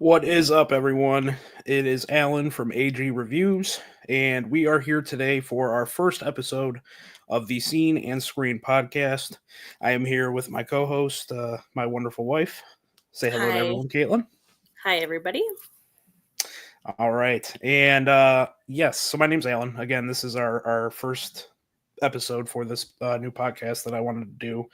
What is up, everyone? It is Alan from AG Reviews, and we are here today for our first episode of the Scene and Screen podcast. I am here with my co host, my wonderful wife. Say hello to Hi. everyone, Caitlin. Hi, everybody. All right. And yes, so my name's Alan. Again, this is our first episode for this new podcast that I wanted to do.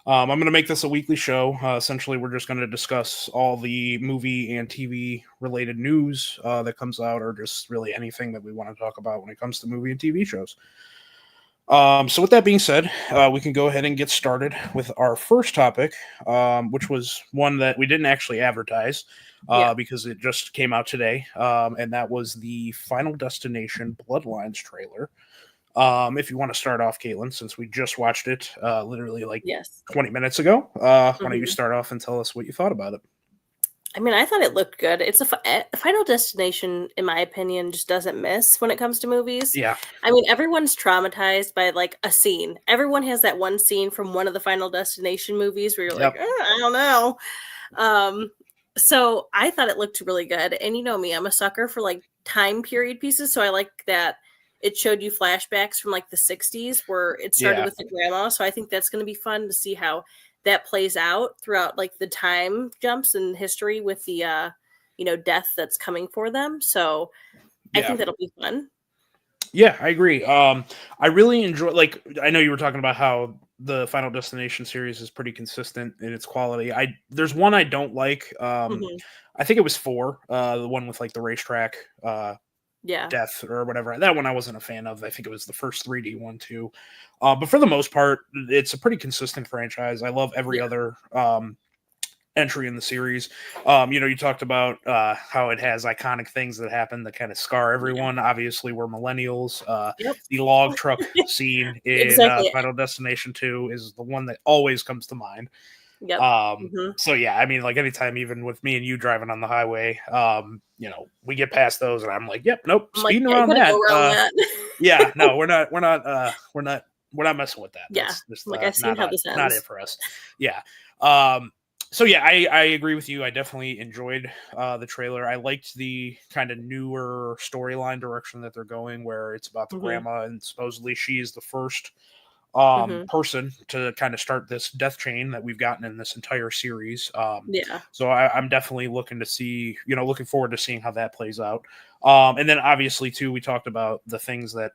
I'm going to make this a weekly show. Essentially, we're just going to discuss all the movie and TV related news that comes out, or just really anything that we want to talk about when it comes to movie and TV shows. So, with that being said, we can go ahead and get started with our first topic, which was one that we didn't actually advertise because it just came out today, and that was the Final Destination Bloodlines trailer. If you want to start off, Caitlin, since we just watched it literally like Yes. 20 minutes ago, why don't you Mhm. start off and tell us what you thought about it? I mean, I thought it looked good. It's a Final Destination, in my opinion, just doesn't miss when it comes to movies. Yeah. I mean, everyone's traumatized by like a scene. Everyone has that one scene from one of the Final Destination movies where you're like, Yep. I don't know. So I thought it looked really good. And you know me, I'm a sucker for like time period pieces. So I like that it showed you flashbacks from like the 60s where it started Yeah. with the grandma. So I think that's going to be fun to see how that plays out throughout like the time jumps in history with the death that's coming for them. So I Yeah. think that'll be fun. Yeah, I agree. I really enjoy, like, I know you were talking about how the Final Destination series is pretty consistent in its quality. There's one I don't like. Mhm. I think it was 4, the one with like the racetrack Yeah. death or whatever. That one I wasn't a fan of. I think it was the first 3D one too. But for the most part, it's a pretty consistent franchise. I love every Yeah. other entry in the series. You talked about how it has iconic things that happen that kind of scar everyone. Obviously, we're millennials. Yep. The log truck scene in Exactly. Final Destination 2 is the one that always comes to mind. Yep. Mhm. So yeah, I mean, like anytime, even with me and you driving on the highway, we get past those, and I'm like, yep, nope, I'm like, speeding yeah, you around gotta that. go around that. Yeah, no, we're not messing with that. Yeah. That's just Like I've seen how this not it ends. for us. Yeah. So yeah, I agree with you. I definitely enjoyed the trailer. I liked the kind of newer storyline direction that they're going, where it's about the Mhm. grandma, and supposedly she is the first Mhm. person to kind of start this death chain that we've gotten in this entire series. Yeah. So I'm definitely looking to see, looking forward to seeing how that plays out. And then obviously too, we talked about the things that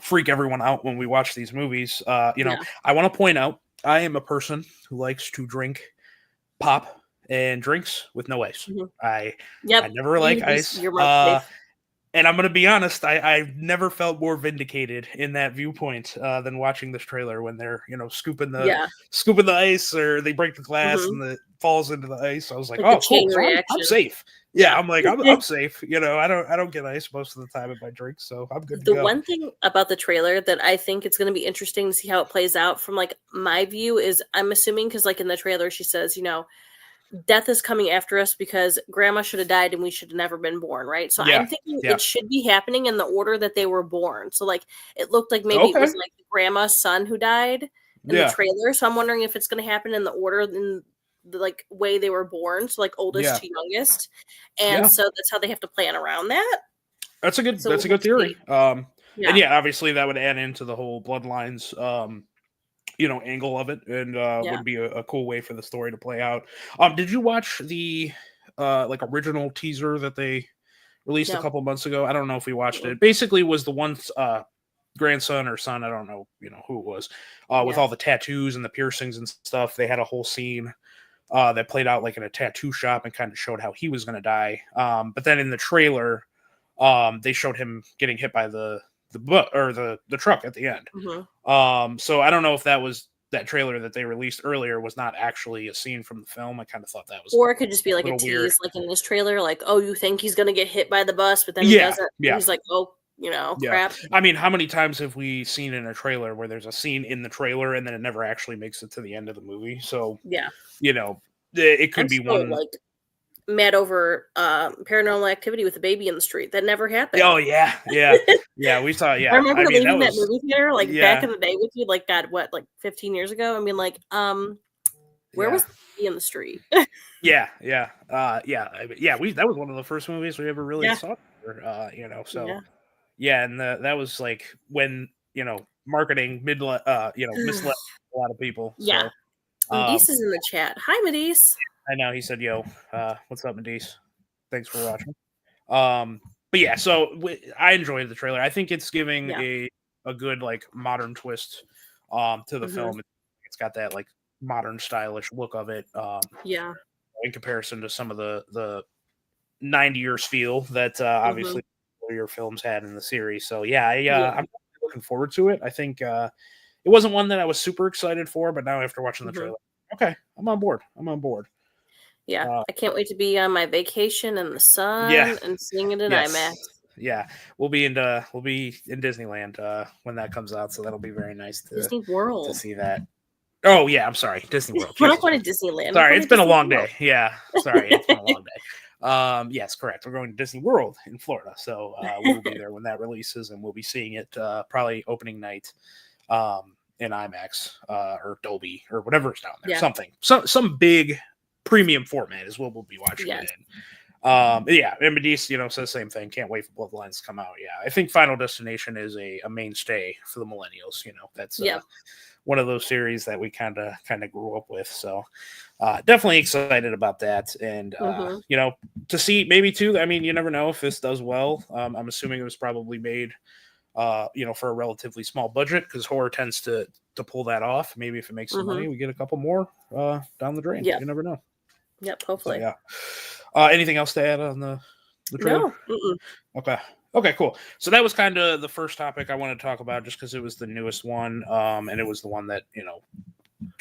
freak everyone out when we watch these movies. Yeah. I want to point out I am a person who likes to drink pop and drinks with no ice. Mhm. I Yep. never like ice. You're more safe. And I'm gonna be honest, I've never felt more vindicated in that viewpoint than watching this trailer when they're Yeah. scooping the ice, or they break the glass Mhm. and it falls into the ice. I was like, Like the oh cool, chain so I'm reaction. safe. Yeah, Yeah. I'm like I'm safe. I don't get ice most of the time in my drinks, so I'm good to The go. one thing about the trailer that I think it's going to be interesting to see how it plays out from like my view is I'm assuming because like in the trailer she says, death is coming after us because grandma should have died and we should have never been born, right? So Yeah, I'm thinking yeah, it should be happening in the order that they were born. So like it looked like maybe it okay, was like grandma's son who died in the yeah, trailer. So I'm wondering if it's going to happen in the order in the like way they were born, so like oldest yeah, to youngest. And yeah. so that's how they have to plan around that. So That's we'll a have good to theory. see. And Yeah. yeah, obviously that would add into the whole bloodlines angle of it, and Yeah. would be a cool way for the story to play out. Did you watch the like original teaser that they released a No. couple months ago? I don't know if we watched Mm-mm. it. Basically was the one grandson or son, I don't know, who it was, with Yeah. all the tattoos and the piercings and stuff. They had a whole scene that played out like in a tattoo shop and kind of showed how he was going to die. But then in the trailer, they showed him getting hit by the truck at the end. Mhm. So I don't know if that trailer that they released earlier was not actually a scene from the film. I kind of thought that was Or it could just be a like a little weird. tease, like in this trailer, like, "Oh, you think he's gonna get hit by the bus, but then he Yeah, doesn't." And yeah, he's like, "Oh, yeah. crap." I mean, how many times have we seen in a trailer where there's a scene in the trailer and then it never actually makes it to the end of the movie? So Yeah. you know, it I'm could be still, one. like, mad over, Paranormal Activity with the baby in the street. That never happened. Oh yeah, yeah, yeah. We saw. I Yeah, I remember mean that leaving that was. movie theater, like, back Yeah, in the day with you, like, God, what, like, 15 years ago, and being like, Where Yeah. was he in the street? Yeah, yeah, yeah. We that was one of the first movies we ever really Yeah. saw. You know, so Yeah. yeah, and that was like when marketing misled a lot of people. Yeah. So Medis is in the chat. Hi, Medis. I know he said, "Yo, what's up, Medice? Thanks for watching." Um, but yeah, so I enjoyed the trailer. I think it's giving Yeah. a good like modern twist to the Hmm. film. It's got that like modern stylish look of it. Yeah. In comparison to some of the 90 years feel that Hmm. obviously earlier films had in the series. So yeah, Yeah. I'm looking forward to it. I think it wasn't one that I was super excited for, but now after watching the Hmm. trailer, okay, I'm on board. I'm on board. Yeah. Uh, I can't wait to be on my vacation in the yeah, sun and seeing it in yes, IMAX. yeah. We'll be in Disneyland when that comes out, so that'll be very nice Disney to World. see that. Oh yeah, I'm sorry, Disney World. We're not Jesus going Christ. to Disneyland. We're Sorry, going it's to been a Disney long World. day. Yeah, sorry, it's been a long day. Yes, correct. We're going to Disney World in Florida, so we will be there when that releases, and we'll be seeing it probably opening night in IMAX or Dolby or whatever's down there. Yeah. Something, some big premium format is what we'll be watching Yes. it in. Yeah, and Medici, says the same thing. Can't wait for Bloodlines to come out. Yeah, I think Final Destination is a mainstay for the millennials. That's Yeah. one of those series that we kind of grew up with. So definitely excited about that, and Hmm. to see maybe too. I mean, you never know if this does well. I'm assuming it was probably made, for a relatively small budget because horror tends to pull that off. Maybe if it makes some Hmm. money, we get a couple more down the drain. Yeah. You never know. Yep. So Hopefully. yeah. Anything else to add on the trailer? No. Mm-mm. Okay. Okay, cool. So that was kind of the first topic I wanted to talk about just because it was the newest one. And it was the one that,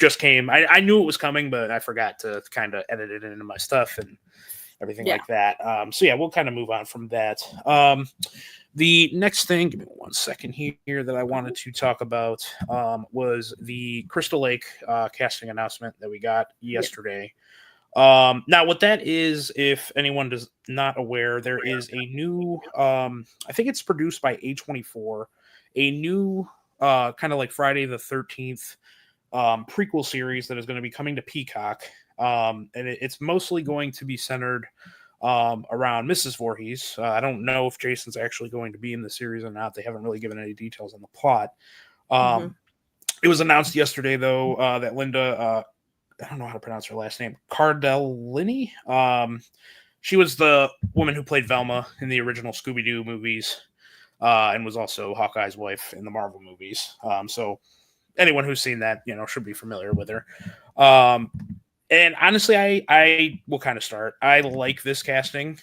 just came. I knew it was coming, but I forgot to kind of edit it into my stuff and everything Yeah. like that. So yeah, we'll kind of move on from that. The next thing, give me 1 second here, that I wanted to talk about was the Crystal Lake casting announcement that we got yesterday. Now what that is, if anyone is not aware, there is a new I think it's produced by A24, a new kind of like Friday the 13th prequel series that is going to be coming to Peacock. And it's mostly going to be centered around Mrs. Voorhees. I don't know if Jason's actually going to be in the series or not. They haven't really given any details on the plot. It was announced yesterday, though, that Linda, I don't know how to pronounce her last name, Cardellini. She was the woman who played Velma in the original Scooby-Doo movies and was also Hawkeye's wife in the Marvel movies. So anyone who's seen that, should be familiar with her. And honestly, I will kind of start. I like this casting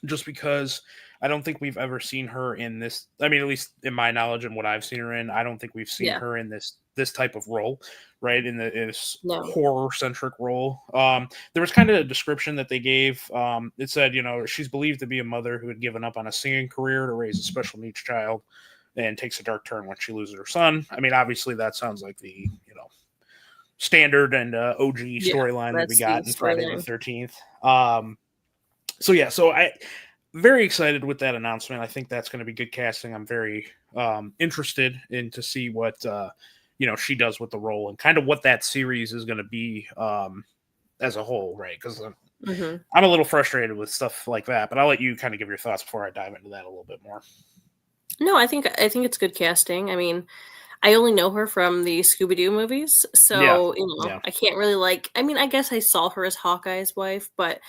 just because I don't think we've ever seen her in this. I mean, at least in my knowledge and what I've seen her in, I don't think we've seen her in this type of role, right? In this horror-centric role. There was kind of a description that they gave. It said, she's believed to be a mother who had given up on a singing career to raise a special needs child and takes a dark turn when she loses her son. I mean, obviously that sounds like the, standard and OG storyline that we got in Friday the 13th. So yeah, so I very excited with that announcement. I think that's going to be good casting. I'm very interested in to see what she does with the role and kind of what that series is going to be as a whole, right? Because I'm a little frustrated with stuff like that, but I'll let you kind of give your thoughts before I dive into that a little bit more. No, I think it's good casting. I mean, I only know her from the Scooby-Doo movies, so I can't really I mean, I guess I saw her as Hawkeye's wife, but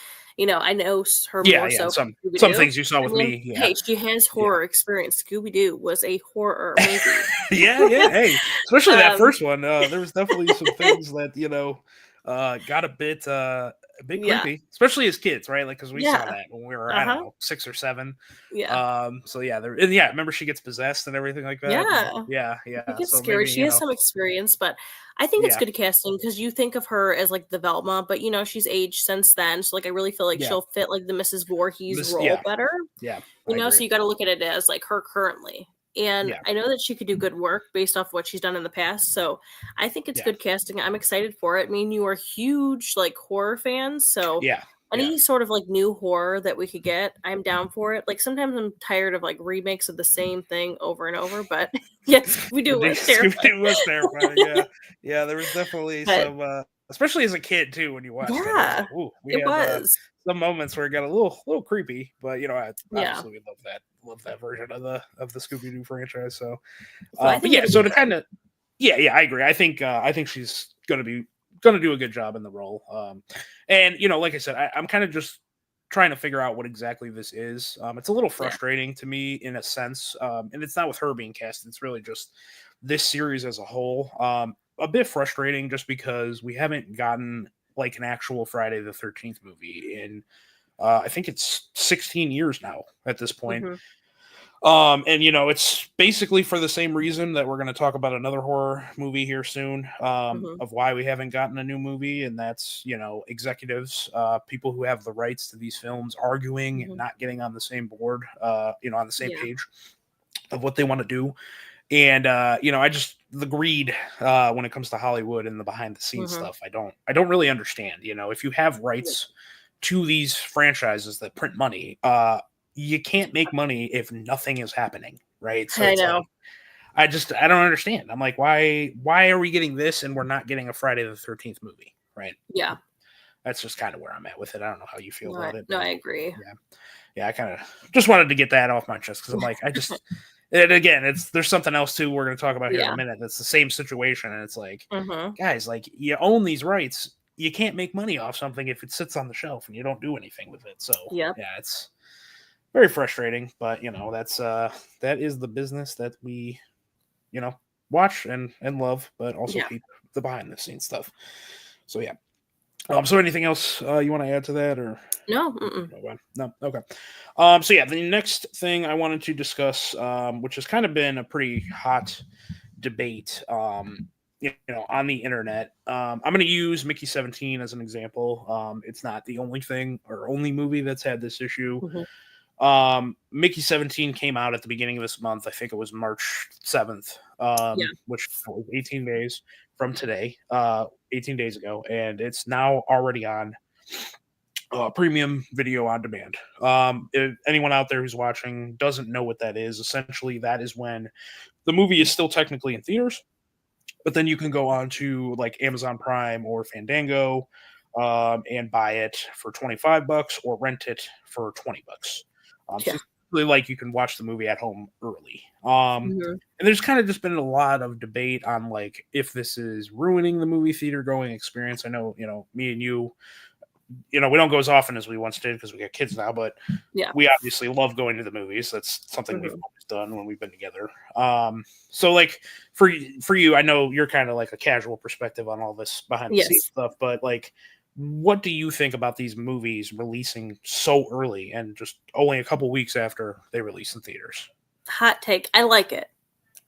I know her more so. Some Scooby-Doo. things you saw with me. Yeah. Hey, she has horror experience. Scooby-Doo was a horror movie. yeah. Hey, especially that first one. There was definitely some things that got a bit creepy, especially as kids, right? Like because we saw that when we were I don't know 6 or 7. Yeah. So yeah, remember she gets possessed and everything like that. Yeah. It gets scary. She has some experience, but I think it's good casting because you think of her as like the Velma, but she's aged since then. So I really feel like she'll fit like the Mrs. Voorhees role better. Yeah. So you got to look at it as like her currently. And I know that she could do good work based off what she's done in the past. So I think it's good casting. I'm excited for it. I mean, you are huge like horror fans. So any sort of like new horror that we could get, I'm down for it. Like sometimes I'm tired of like remakes of the same thing over and over, but Yes, we do. Was terrifying. Scooby-Doo was terrifying. Yeah, yeah. There was definitely But some, especially as a kid too. When you watched it, it was yeah, like, ooh, we it had was. some moments where it got a little creepy. But I Yeah. obviously we love that version of the Scooby-Doo franchise. So, So I but think yeah. it'll So be to good. kind of, yeah, I agree. I think she's gonna do a good job in the role. And like I said, I'm kind of just trying to figure out what exactly this is. It's a little Yeah. frustrating to me in a sense, and it's not with her being cast. It's really just this series as a whole. A bit frustrating just because we haven't gotten like an actual Friday the 13th movie in I think it's 16 years now at this point. Hmm. And it's basically for the same reason that we're going to talk about another horror movie here soon, Hmm. of why we haven't gotten a new movie, and that's executives, people who have the rights to these films, arguing and Hmm. not getting on the same board, on the same Yeah. page of what they want to do. And I just the greed when it comes to Hollywood and the behind the scenes Hmm. stuff. I don't really understand. If you have rights to these franchises that print money, you can't make money if nothing is happening, right? So I it's know. like I don't understand. I'm like, why are we getting this and we're not getting a Friday the 13th movie, right? Yeah. That's just kind of where I'm at with it. I don't know how you feel No, about it, no, but I agree. yeah, yeah, I kind of just wanted to get that off my chest because I'm like, and again, there's something else too we're going to talk about here in a Yeah. minute. That's the same situation, and it's like, Hmm. guys, like you own these rights. You can't make money off something if it sits on the shelf and you don't do anything with it. So Yep. yeah, it's very frustrating, but that is the business that we watch and love, but also Yeah. keep the behind the scenes stuff. So yeah. So anything else you want to add to that, or No. Mm-mm. no? Okay. So yeah, the next thing I wanted to discuss, which has kind of been a pretty hot debate, on the internet. I'm going to use Mickey 17 as an example. It's not the only thing or only movie that's had this issue. Hmm. Mickey 17 came out at the beginning of this month. I think it was March 7th, Yeah. which was 18 days from today, 18 days ago, and it's now already on premium video on demand. If anyone out there who's watching doesn't know what that is, essentially that is when the movie is still technically in theaters, but then you can go on to like Amazon Prime or Fandango, and buy it for $25 or rent it for $20. So Yeah. it's really like you can watch the movie at home early. Hmm. And there's kind of just been a lot of debate on like if this is ruining the movie theater going experience. I know, me and you, we don't go as often as we once did because we got kids now, but Yeah. we obviously love going to the movies. That's something we've Hmm. always done when we've been together. So like for you, I know you're kind of like a casual perspective on all this behind the scenes Yes. stuff, but like, what do you think about these movies releasing so early and just only a couple weeks after they release in theaters? Hot take. I like it.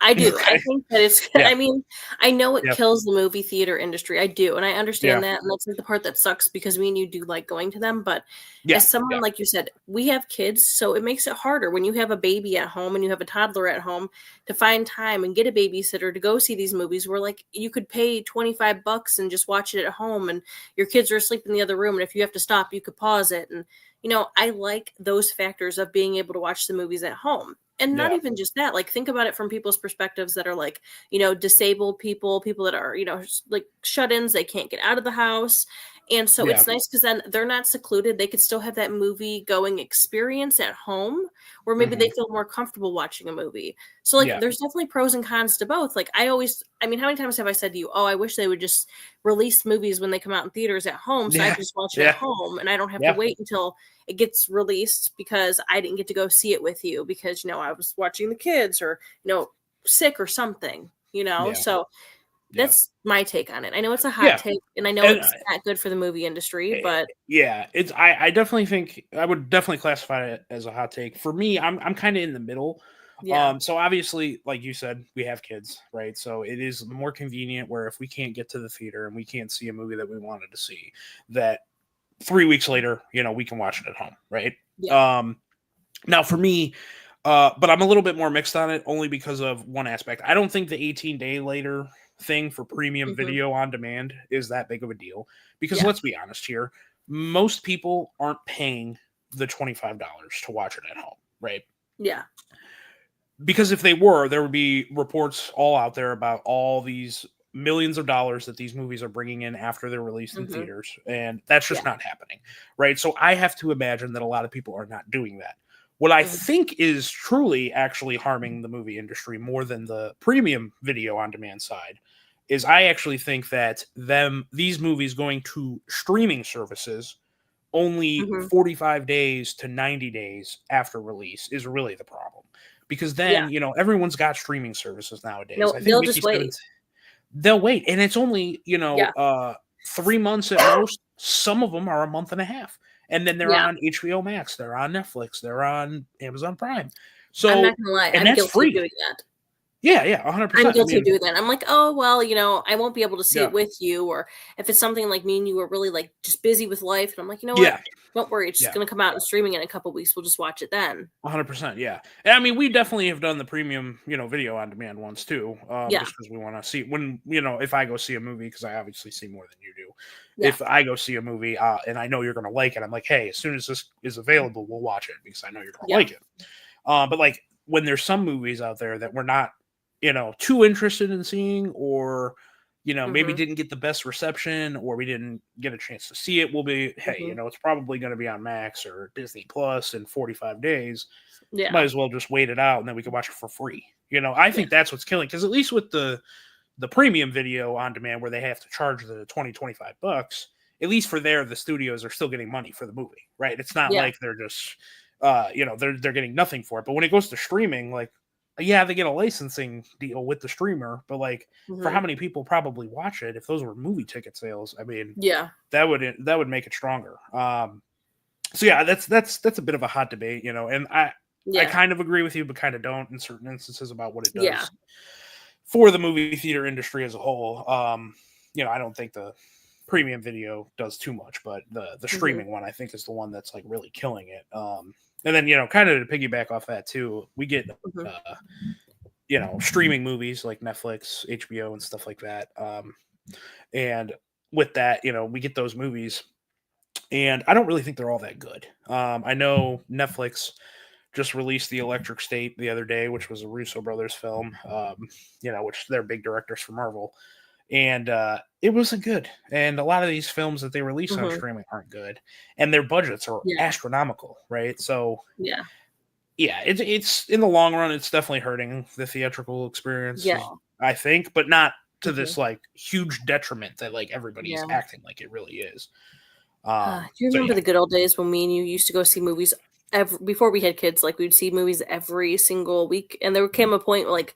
I do. I Okay. think that it's Yeah. I mean, I know it Yep. kills the movie theater industry. I do, and I Yeah. understand that, and that's like the part that sucks because me and you do like going to them, but Yeah. as someone Yeah. like you said, we have kids, so it makes it harder when you have a baby at home and you have a toddler at home to find time and get a babysitter to go see these movies where like you could pay $25 and just watch it at home and your kids are asleep in the other room and if you have to stop, you could pause it and I like those factors of being able to watch the movies at home. And not Yeah. even just that, like think about it from people's perspectives that are like, disabled people that are, like shut-ins, they can't get out of the house. And so Yeah. it's nice because then they're not secluded. They could still have that movie going experience at home where maybe Hmm. they feel more comfortable watching a movie. So like Yeah. there's definitely pros and cons to both. Like I mean, how many times have I said to you, oh, I wish they would just release movies when they come out in theaters at home so I Yeah. can just watch it at Yeah. home and I don't have to Yeah. wait until it gets released because I didn't get to go see it with you because I was watching the kids or sick or something. Yeah. So Yeah. that's my take on it. I know it's a hot Yeah. take and I know And it's not good for the movie industry, but yeah, it's I definitely think I would definitely classify it as a hot take. For me, I'm kind of in the middle. yeah. So obviously, like you said, we have kids, right? So it is more convenient where if we can't get to the theater and we can't see a movie that we wanted to see, that 3 weeks later, we can watch it at home, right? Yeah. Now for me, but I'm a little bit more mixed on it only because of one aspect. I don't think the 18-day later thing for premium Hmm. video on demand is that big of a deal because Yeah. let's be honest here, most people aren't paying the $25 to watch it at home, right? Yeah. because if they were, there would be reports all out there about all these millions of dollars that these movies are bringing in after they're released in theaters, and that's just not happening, right? So I have to imagine that a lot of people are not doing that. What I think is truly actually harming the movie industry more than the premium video on demand side is I actually think that these movies going to streaming services only 45 days to 90 days after release is really the problem. Because then, everyone's got streaming services nowadays. No, I think they'll Mickey just wait. they'll wait. And it's only, 3 months at most. Some of them are a month and a half. And then they're on HBO Max, they're on Netflix, they're on Amazon Prime. So I'm not gonna lie, and I'm that's guilty free. of doing that. Yeah, 100%. I'm guilty of doing that. I'm like, oh well, I won't be able to see Yeah. it with you, or if it's something like me and you were really like just busy with life, and I'm like, you know what? Yeah. Don't worry, it's just gonna come out and streaming in a couple weeks. We'll just watch it then. 100%, yeah. And I mean, we definitely have done the premium, video on demand ones too. Just because we want to see when, if I go see a movie, because I obviously see more than you do. Yeah. If I go see a movie and I know you're going to like it, I'm like, hey, as soon as this is available, we'll watch it because I know you're going to like it. But like when there's some movies out there that we're not, too interested in seeing, or maybe didn't get the best reception, or we didn't get a chance to see it, we'll be, hey, it's probably going to be on Max or Disney Plus in 45 days. Yeah. Might as well just wait it out and then we can watch it for free. I think that's what's killing, because at least with the premium video on demand where they have to charge the $20-$25, at least for there, the studios are still getting money for the movie, right? It's not like they're just, they're getting nothing for it. But when it goes to streaming, like, yeah, they get a licensing deal with the streamer, but like for how many people probably watch it, if those were movie ticket sales, I mean, that would make it stronger. So yeah, that's a bit of a hot debate, and I kind of agree with you, but kind of don't in certain instances about what it does for the movie theater industry as a whole. I don't think the premium video does too much, but the streaming one I think is the one that's like really killing it. And then, kind of to piggyback off that too, we get, streaming movies like Netflix, HBO, and stuff like that. And with that, we get those movies, and I don't really think they're all that good. I know Netflix just released The Electric State the other day, which was a Russo brothers film, which they're big directors for Marvel. And it wasn't good. And a lot of these films that they release on streaming aren't good, and their budgets are astronomical, right? So it's in the long run, it's definitely hurting the theatrical experience, I think, but not to this like huge detriment that like everybody's acting like it really is. Do you remember the good old days when me and you used to go see movies before we had kids? Like we'd see movies every single week, and there came a point where, like,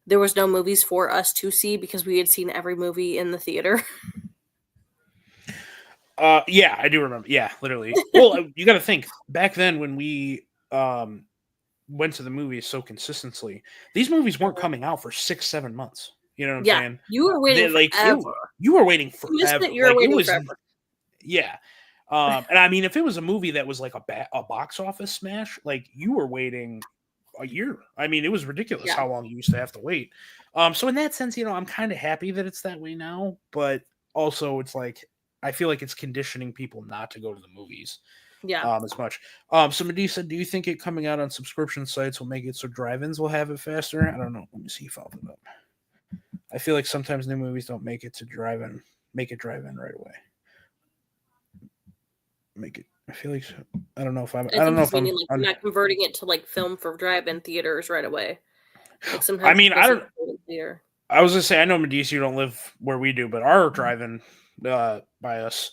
there was no movies for us to see because we had seen every movie in the theater. Yeah, I do remember. Yeah, literally. Well, you got to think back then when we went to the movies so consistently, these movies weren't coming out for 6-7 months. You know what I'm saying? You were waiting forever. You were waiting forever. You were waiting forever. Yeah. And I mean, if it was a movie that was like a box office smash, like you were waiting a year. I mean, it was ridiculous how long you used to have to wait. So in that sense, I'm kind of happy that it's that way now, but also it's like, I feel like it's conditioning people not to go to the movies as much. So Medea said, do you think it coming out on subscription sites will make it so drive-ins will have it faster? I don't know. Let me see if I'll put it up. I feel like sometimes new movies don't make it drive-in right away. I feel like I don't know if I'm. I don't know if I'm. Like, I'm not converting it to like film for drive-in theaters right away. Like sometimes I mean, I don't. Theater. I was gonna say, I know Medici, you don't live where we do, but our drive-in by us,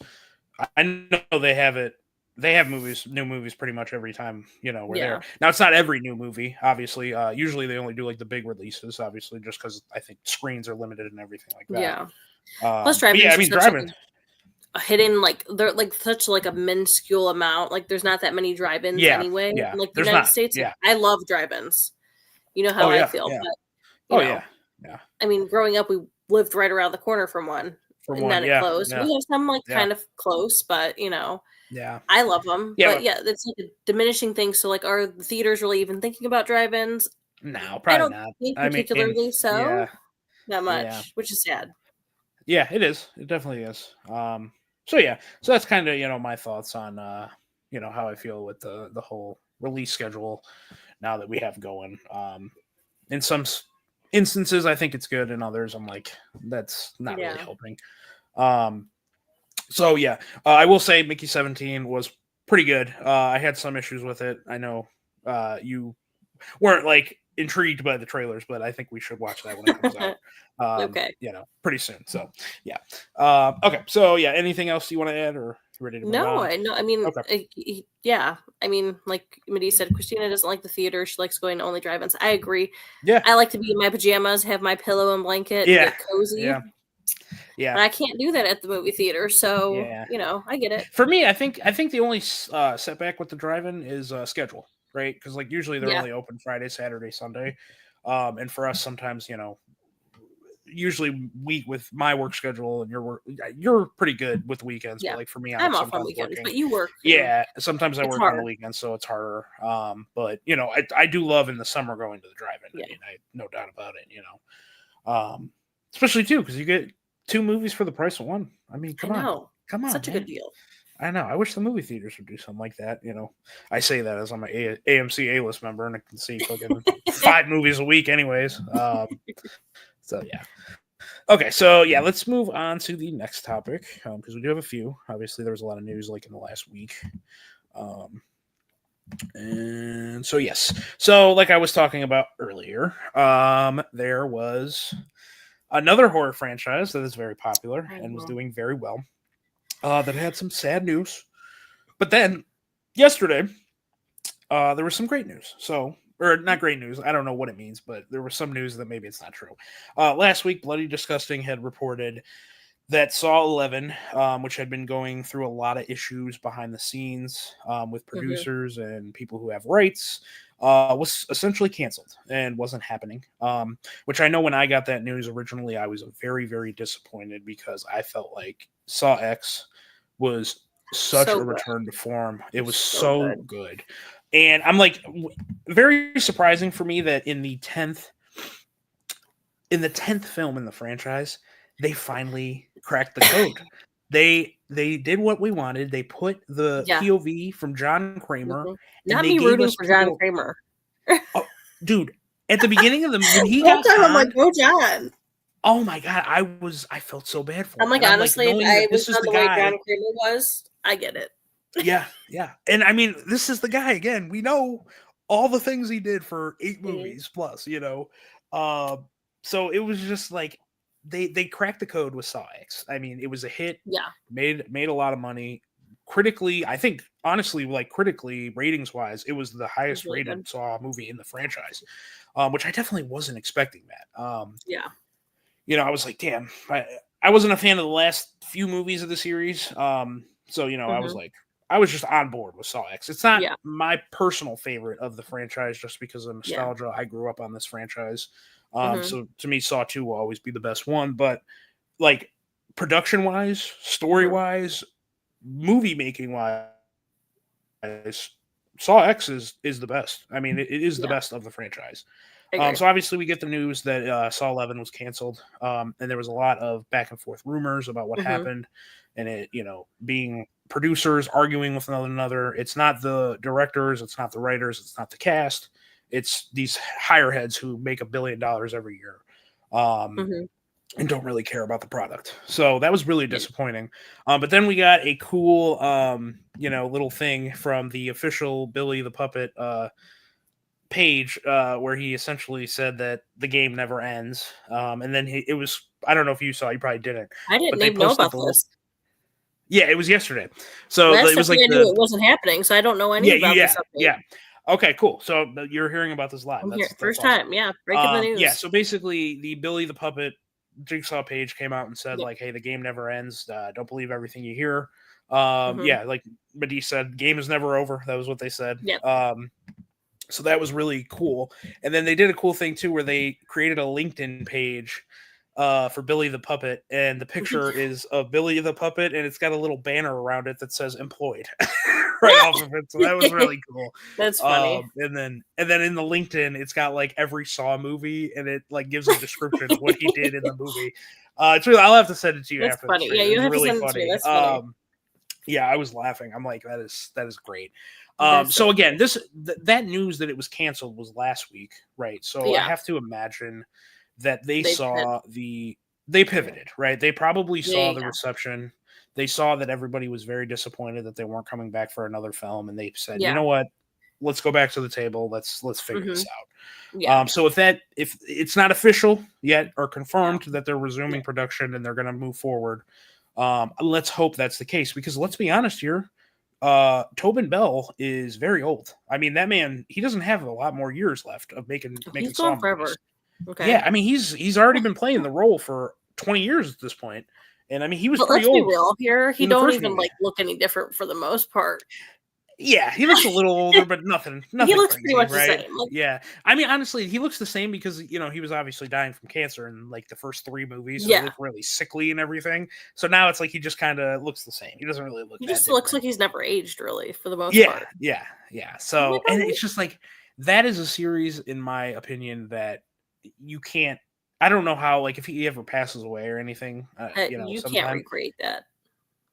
I know they have it. They have new movies pretty much every time we're there. Now it's not every new movie, obviously. Usually they only do like the big releases, obviously, just because I think screens are limited and everything like that. Yeah. Plus drive-in. Yeah, I mean drive-in. Hidden, like they're like such like a minuscule amount. Like there's not that many drive-ins anyway. Yeah. Like the United States. Yeah. I love drive-ins. You know how I feel. Yeah. But, yeah. I mean, growing up, we lived right around the corner from one. Then it closed. Yeah. We have some like kind of close, but Yeah. I love them. Yeah, but it's like a diminishing thing. So like, are the theaters really even thinking about drive-ins? No, probably not. Think particularly that much, which is sad. Yeah, it is. It definitely is. So that's kind of my thoughts on how I feel with the whole release schedule now that we have going. in some instances, I think it's good. In others, I'm like, that's not really helping. So yeah, I will say Mickey 17 was pretty good. I had some issues with it. I know you weren't like intrigued by the trailers, but I think we should watch that when it comes out. Okay. Pretty soon. So yeah. Okay. So yeah, anything else you want to add or ready to move on? I know. I mean, Okay. yeah. I mean, like Medea said, Christina doesn't like the theater. She likes going to only drive-ins. I agree. Yeah. I like to be in my pajamas, have my pillow and blanket, and get cozy. Yeah. Yeah. And I can't do that at the movie theater, so I get it. For me, I think the only setback with the drive-in is schedule, right? Because like usually they're only open Friday, Saturday, Sunday, and for us sometimes usually week with my work schedule and your work, you're pretty good with weekends. But like for me, I'm off on weekends, but you work. Yeah, sometimes I work on the weekends, so it's harder. But I do love in the summer going to the drive-in. I mean, no doubt about it. Especially too because you get 2 movies for the price of 1. I mean, come on, such a good deal. I know. I wish the movie theaters would do something like that. I say that as I'm an AMC A-list member and I can see fucking 5 movies a week, anyways. So yeah. Okay, so yeah, let's move on to the next topic because we do have a few. Obviously, there was a lot of news like in the last week. And so yes, so like I was talking about earlier, there was another horror franchise that is very popular and was doing very well. That had some sad news, but then yesterday there was some great news. Or not great news. I don't know what it means, but there was some news that maybe it's not true. Last week, Bloody Disgusting had reported that Saw 11, which had been going through a lot of issues behind the scenes with producers and people who have rights, was essentially canceled and wasn't happening. Which I know when I got that news originally, I was very, very disappointed because I felt like Saw X was such a return to form. It was so good. And I'm like, very surprising for me that in the 10th film in the franchise, they finally cracked the code. They did what we wanted. They put the POV from John Kramer. Not me rooting for John Kramer. Oh, dude, at the beginning of when he got on, I'm like, go John. Oh my god, I felt so bad for him. I'm like, honestly, I was not the way John Kramer was. I get it. Yeah. And I mean, this is the guy again. We know all the things he did for 8 movies plus, so it was just like they cracked the code with Saw X. I mean, it was a hit. Yeah. Made a lot of money. Critically, I think honestly, like critically, ratings wise, it was the highest rated Saw movie in the franchise. Which I definitely wasn't expecting that. Yeah. I was like, damn, I wasn't a fan of the last few movies of the series. So, I was like, I was just on board with Saw X. It's not my personal favorite of the franchise just because of nostalgia. I grew up on this franchise. So to me, Saw 2 will always be the best one. But like production-wise, story-wise, movie-making-wise, Saw X is the best. I mean, it is the best of the franchise. So obviously we get the news that Saw 11 was canceled. And there was a lot of back and forth rumors about what happened. And it, being producers arguing with one another. It's not the directors, it's not the writers, it's not the cast. It's these higher heads who make $1 billion every year and don't really care about the product. So that was really disappointing. But then we got a cool, little thing from the official Billy the Puppet page where he essentially said that the game never ends. And then it was, I don't know if you saw, you probably didn't. I didn't even know about this. Yeah, it was yesterday. So it was like I knew it wasn't happening, so I don't know anything about this update. Yeah. Okay, cool. So you're hearing about this live. That's first time. Yeah, breaking the news. Yeah, so basically the Billy the Puppet Jigsaw page came out and said like, hey, the game never ends. Don't believe everything you hear. Yeah, like Medea said, game is never over. That was what they said. Yeah. So that was really cool. And then they did a cool thing too where they created a LinkedIn page for Billy the Puppet, and the picture is of Billy the Puppet, and it's got a little banner around it that says employed right off of it. So that was really cool. That's funny. And then in the LinkedIn, it's got like every Saw movie, and it like gives a description of what he did in the movie. It's really, I'll have to send it to you. That's after funny. this. Yeah, you have really to send it to me. That's funny. Yeah, I was laughing. I'm like, that is great. That's So so again, cool. that news that it was canceled was last week, right? So I Yeah, have to imagine that they they did. saw they Yeah. pivoted, right? They probably saw the Yeah. reception. They saw that everybody was very disappointed that they weren't coming back for another film, and they said, you Yeah. know what? Let's go back to the table. Let's figure Hmm. this out. Yeah. So if it's not official yet or No. confirmed that they're Yeah. resuming production and they're going to move forward, let's hope that's the case because let's be honest here, Tobin Bell is very old. I mean, that man, he doesn't have a lot more years left of He's making Saw going movies. forever. Okay. Yeah, I mean, he's already been playing the role for 20 years at this point, and I mean, he was But pretty let's be old real here. He in the don't first even movie. like look any different for the most part. Yeah, he looks a little older, but nothing He looks pretty crazy, much the right? same. Like, Yeah, I mean, honestly, he looks the same because he was obviously dying from cancer in like the first 3 movies, so he yeah, looked really sickly and everything. So now it's like he just kind of looks the same. He doesn't really look he that just looks different. like he's never aged, really, for the most Yeah, part. yeah. I'm like, So, and oh, it's just like that is a series, in my opinion, that you can't. I don't know how, like, if he ever passes away or anything, you can't sometime. recreate that.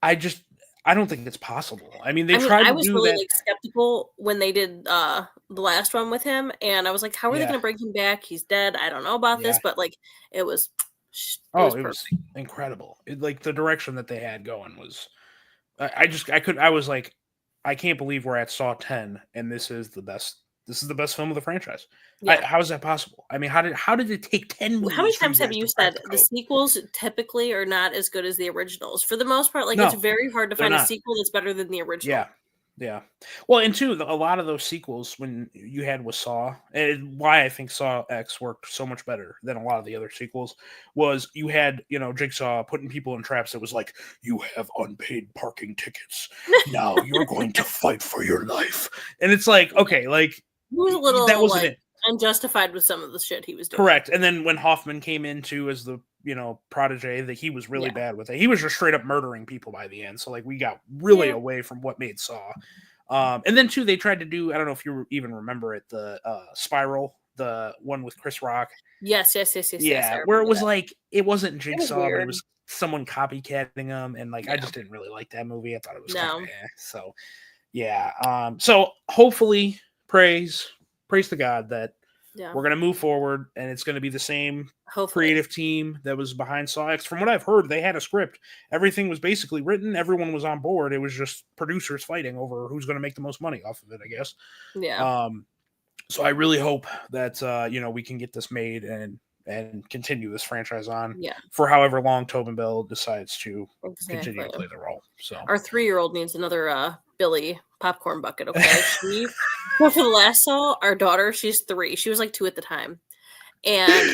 I just, I don't think it's possible. I mean, they I mean, tried I to was do really that. like skeptical when they did the last one with him, and I was like, how are they Yeah, going to bring him back? He's dead. I don't know about this, yeah. but like, it was it Oh, was it was perfect. incredible. Like the direction that they had going was. I was like, I can't believe we're at Saw 10, and this is the best. This is the best film of the franchise. Yeah. How is that possible? I mean, how did it take 10 How many movies for you times have guys you to crack said the the code? sequels typically are not as good as the originals? For the most part, like it's No, very hard to they're find a not. sequel that's better than the Yeah, original. yeah. Well, and two, a lot of those sequels when you had with Saw, and why I think Saw X worked so much better than a lot of the other sequels was you had Jigsaw putting people in traps that was like, you have unpaid parking tickets. Now you're going to fight for your life, and it's like, okay, like He was a that little wasn't like it. unjustified with some of the shit he was doing. Correct. And then when Hoffman came in too as the protege, that he was really Yeah. bad with it. He was just straight up murdering people by the end. So like we got really Yeah. away from what made Saw. And then too, they tried to do, I don't know if you even remember it, the Spiral, the one with Chris Rock. Yes, yes, yes, yes, yes. I Yeah, where it remember was that. like it wasn't It was Jigsaw, but it weird. was someone copycatting him, and like I Yeah. just didn't really like that movie. I thought it was kind of No. so yeah. So hopefully, praise to God that Yeah. we're gonna move forward, and it's gonna be the same Hopefully. creative team that was behind Saw X. From what I've heard, they had a script. Everything was basically written. Everyone was on board. It was just producers fighting over who's going to make the most money off of it, I guess. Yeah. So I really hope that we can get this made and continue this franchise on Yeah. for however long Tobin Bell decides to continue Exactly. to play the role. So Our 3-year-old needs another Billy popcorn bucket, okay? Well, for the last Saw, our daughter, she's 3. She was like 2 at the time. And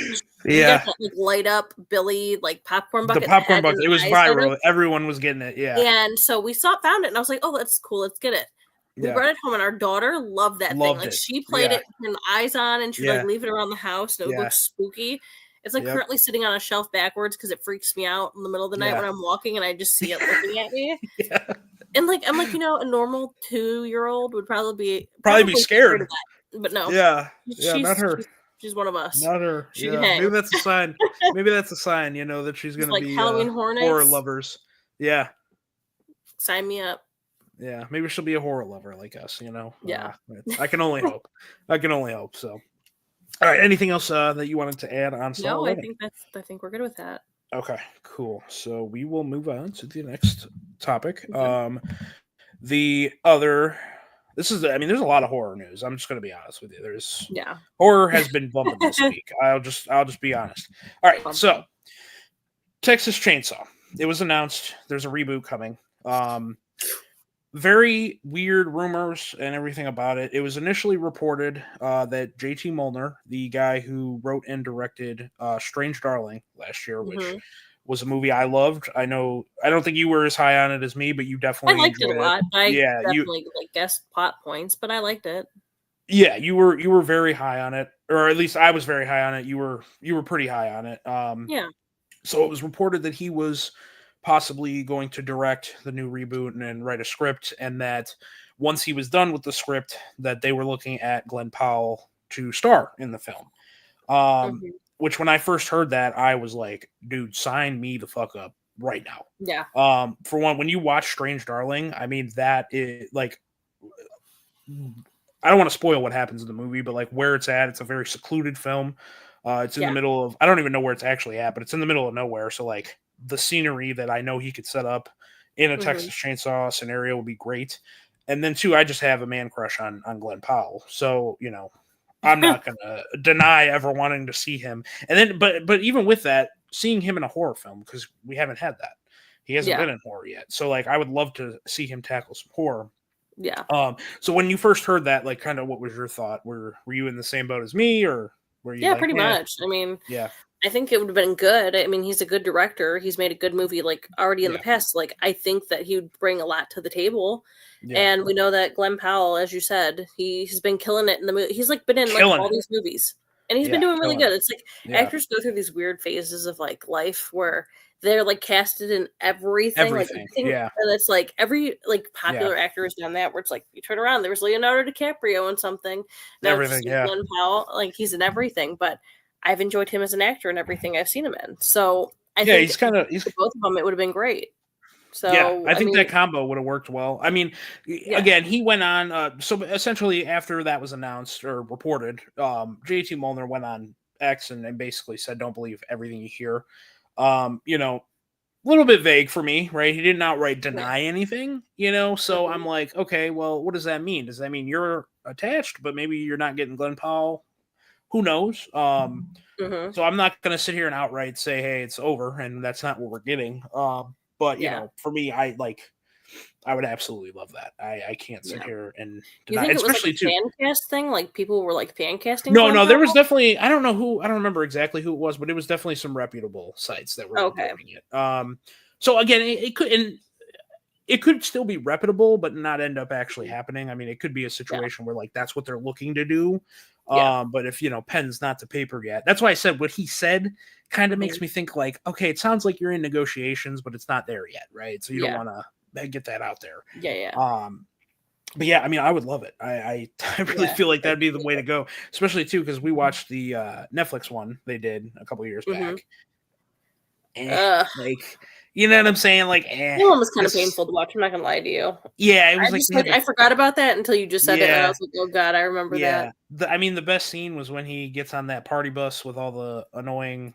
we got yeah, that like light up Billy like popcorn the bucket that popcorn had bucket, an it was eyes on it. viral. Everyone was getting it. Yeah, And so we found it, and I was like, "Oh, that's cool. Let's get it." We yeah, brought it home, and our daughter loved that thing. loved Like it. she played Yeah, it, turned the eyes on, and she'd like yeah, leave it around the house, and it would look yeah, spooky. It's like yep, currently sitting on a shelf backwards because it freaks me out in the middle of the night when yeah, I'm walking and I just see it looking at me. yeah. And like I'm like, a normal 2-year-old would probably Probably be be scared of scared. that, but no, Yeah, yeah, not she's her. she's, she's one of us. Not her. She can Yeah, hang. maybe that's a sign. Maybe that's a sign, that she's She's gonna like be Halloween Horror horror Nights. lovers. Yeah, Sign me up. yeah. Maybe she'll be a horror lover like us. Yeah. I can only hope. I can only hope. So, all right. Anything else that you wanted to add on Saw No, I 11? think we're good with that. Okay, cool. So we will move on to the next topic. Okay. The other. This is. I mean, there's a lot of horror news. I'm just going to be honest with you. There's Yeah. horror has been bumping this week. I'll just be honest. All right. Bump. So Texas Chainsaw. It was announced. There's a reboot coming. Very weird rumors and everything about it. It was initially reported that JT Molnar, the guy who wrote and directed Strange Darling last year, which Mhm. was a movie I loved. I don't think you were as high on it as me, but you I definitely liked it a enjoyed it. lot. I Yeah, definitely like guessed plot points, but I liked it. you were very high on it, or at least I was very high on it. You were pretty high on it. Yeah. So it was reported that he was possibly going to direct the new reboot and write a script, and that once he was done with the script, that they were looking at Glenn Powell to star in the film. Mhm. Which when I first heard that, I was like, dude, sign me the fuck up. right now. Yeah. For one, when you watch Strange Darling, I mean, that is like, I don't want to spoil what happens in the movie, but like where it's at, it's a very secluded film. It's in the middle of, I don't even know where it's actually at, but it's in the middle of nowhere. So like the scenery that I know he could set up in a Texas Chainsaw scenario would be great. And then two, I just have a man crush on Glenn Powell. So, you know, I'm not going to deny ever wanting to see him. And then, but even with that, seeing him in a horror film, because we haven't had that. He hasn't been in horror yet. So like, I would love to see him tackle some horror. Yeah. So when you first heard that, like, kind of what was your thought? Were you in the same boat as me, or were you? Yeah, like, pretty much. I mean, yeah. I think it would have been good. I mean, he's a good director. He's made a good movie, like already in the past. Like, I think that he would bring a lot to the table. Yeah. And we know that Glenn Powell, as you said, he's been killing it in the movie. He's like been in like all these movies, and he's been doing really good. It's like actors go through these weird phases of like life where they're like casted in everything. Like, and it's like every like popular actor has done that, where it's like you turn around, there was Leonardo DiCaprio in something. Now everything, Glenn Powell, like he's in everything, but I've enjoyed him as an actor in everything I've seen him in. So I think he's kind of both of them, it would have been great. So I think that combo would have worked well. I mean, again, he went on. So essentially, after that was announced or reported, JT Molnar went on X and basically said, "Don't believe everything you hear." You know, a little bit vague for me, right? He didn't outright deny anything, you know. So I'm like, okay, well, what does that mean? Does that mean you're attached, but maybe you're not getting Glenn Powell? Who knows? So I'm not going to sit here and outright say, hey, it's over, and that's not what we're getting. But you know, for me, I would absolutely love that. I can't sit here and deny, you think especially it was like a fan cast thing, like people were like fan casting. No, there was definitely, I don't remember exactly who it was, but it was definitely some reputable sites that were reporting it. So again, it could still be reputable, but not end up actually happening. I mean, it could be a situation where like that's what they're looking to do. But if, you know, pen's not to paper yet, that's why I said what he said kind of makes me think like, okay, it sounds like you're in negotiations, but it's not there yet, right? So you don't want to get that out there. But yeah, I mean, I would love it. I really feel like that'd be the way to go, especially too because we watched the Netflix one they did a couple years back. Like, you know what I'm saying? Like, that one was kind of painful to watch. I'm not gonna lie to you. Yeah, it was I forgot about that until you just said it, and I was like, oh god, I remember that. I mean, the best scene was when he gets on that party bus with all the annoying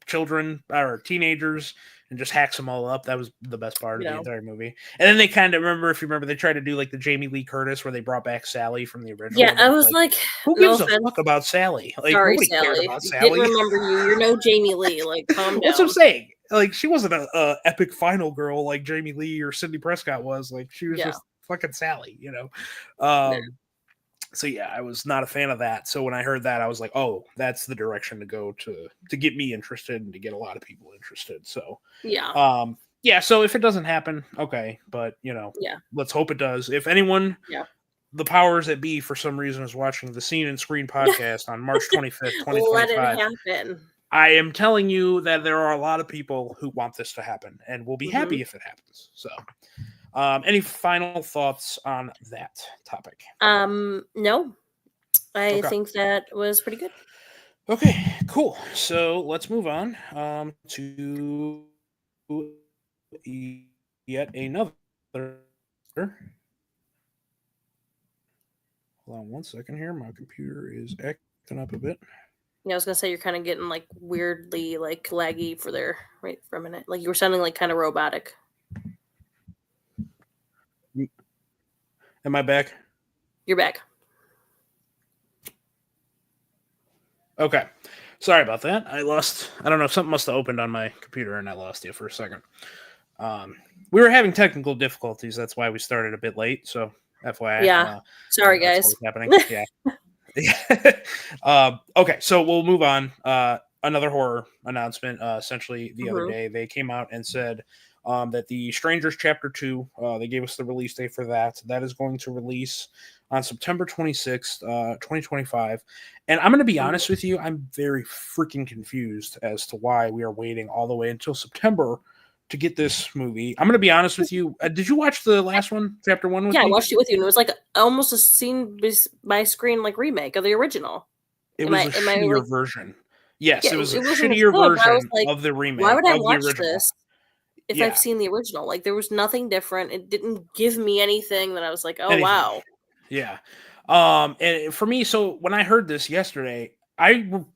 children or teenagers and just hacks them all up. That was the best part of the entire movie. And then they kind of if you remember, they tried to do like the Jamie Lee Curtis where they brought back Sally from the original. Yeah, I was like, who gives a fuck about Sally? Like, sorry, nobody Sally. cared about Sally. Didn't remember you. You're no Jamie Lee. Like, calm down. That's what I'm saying. Like, she wasn't a epic final girl like Jamie Lee or Sidney Prescott was. Like, she was just fucking Sally, you know? So yeah, I was not a fan of that. So when I heard that, I was like, oh, that's the direction to go to get me interested and to get a lot of people interested. So yeah. So if it doesn't happen, okay, but you know, let's hope it does. If anyone, the powers that be, for some reason, is watching the Scene and Screen podcast on March 25th, 2025, let it happen. I am telling you that there are a lot of people who want this to happen and will be happy if it happens. So. Any final thoughts on that topic? No. I think that was pretty good. Okay, cool. So let's move on to yet another. Hold on one second here. My computer is acting up a bit. Yeah, I was gonna say you're kind of getting like weirdly like laggy right for a minute. Like you were sounding like kind of robotic. Am I back? You're back. Okay. Sorry about that. I don't know, something must have opened on my computer and I lost you for a second. We were having technical difficulties. That's why we started a bit late. So FYI. Yeah. Sorry, guys. Happening. Yeah. Okay. So we'll move on. Another horror announcement. Essentially the other day, they came out and said, that the Strangers Chapter 2, they gave us the release date for that. That is going to release on September 26th, 2025. And I'm going to be honest with you, I'm very freaking confused as to why we are waiting all the way until September to get this movie. I'm going to be honest with you. Did you watch the last one, Chapter 1? Yeah, I watched it with you, and it was like almost a scene by screen like remake of the original. It was a shittier version. Yes, Yeah, it was a it wasn't as shittier good, but I was version like, of the why remake would I of the watch original. this if I've Yeah, seen the original? Like, there was nothing different. It didn't give me anything that I was like, oh anything. wow. Yeah. And for me, so when I heard this yesterday,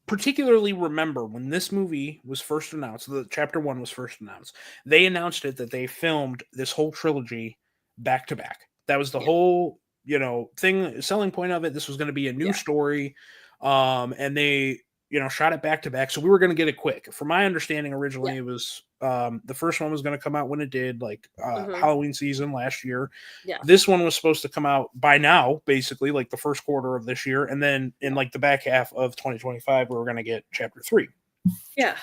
particularly remember when this movie was first announced, the chapter 1 was first announced. They announced it that they filmed this whole trilogy back to back. That was the Yeah, whole, thing, selling point of it. This was going to be a new yeah. story. And they, shot it back to back. So we were going to get it quick. From my understanding, Yeah. originally it was the first one was going to come out when it did, like Mhm. Halloween season last year. Yeah. This one was supposed to come out by now, basically, like the first quarter of this year, and then in Yeah. like the back half of 2025, we were going to get chapter 3. Yeah.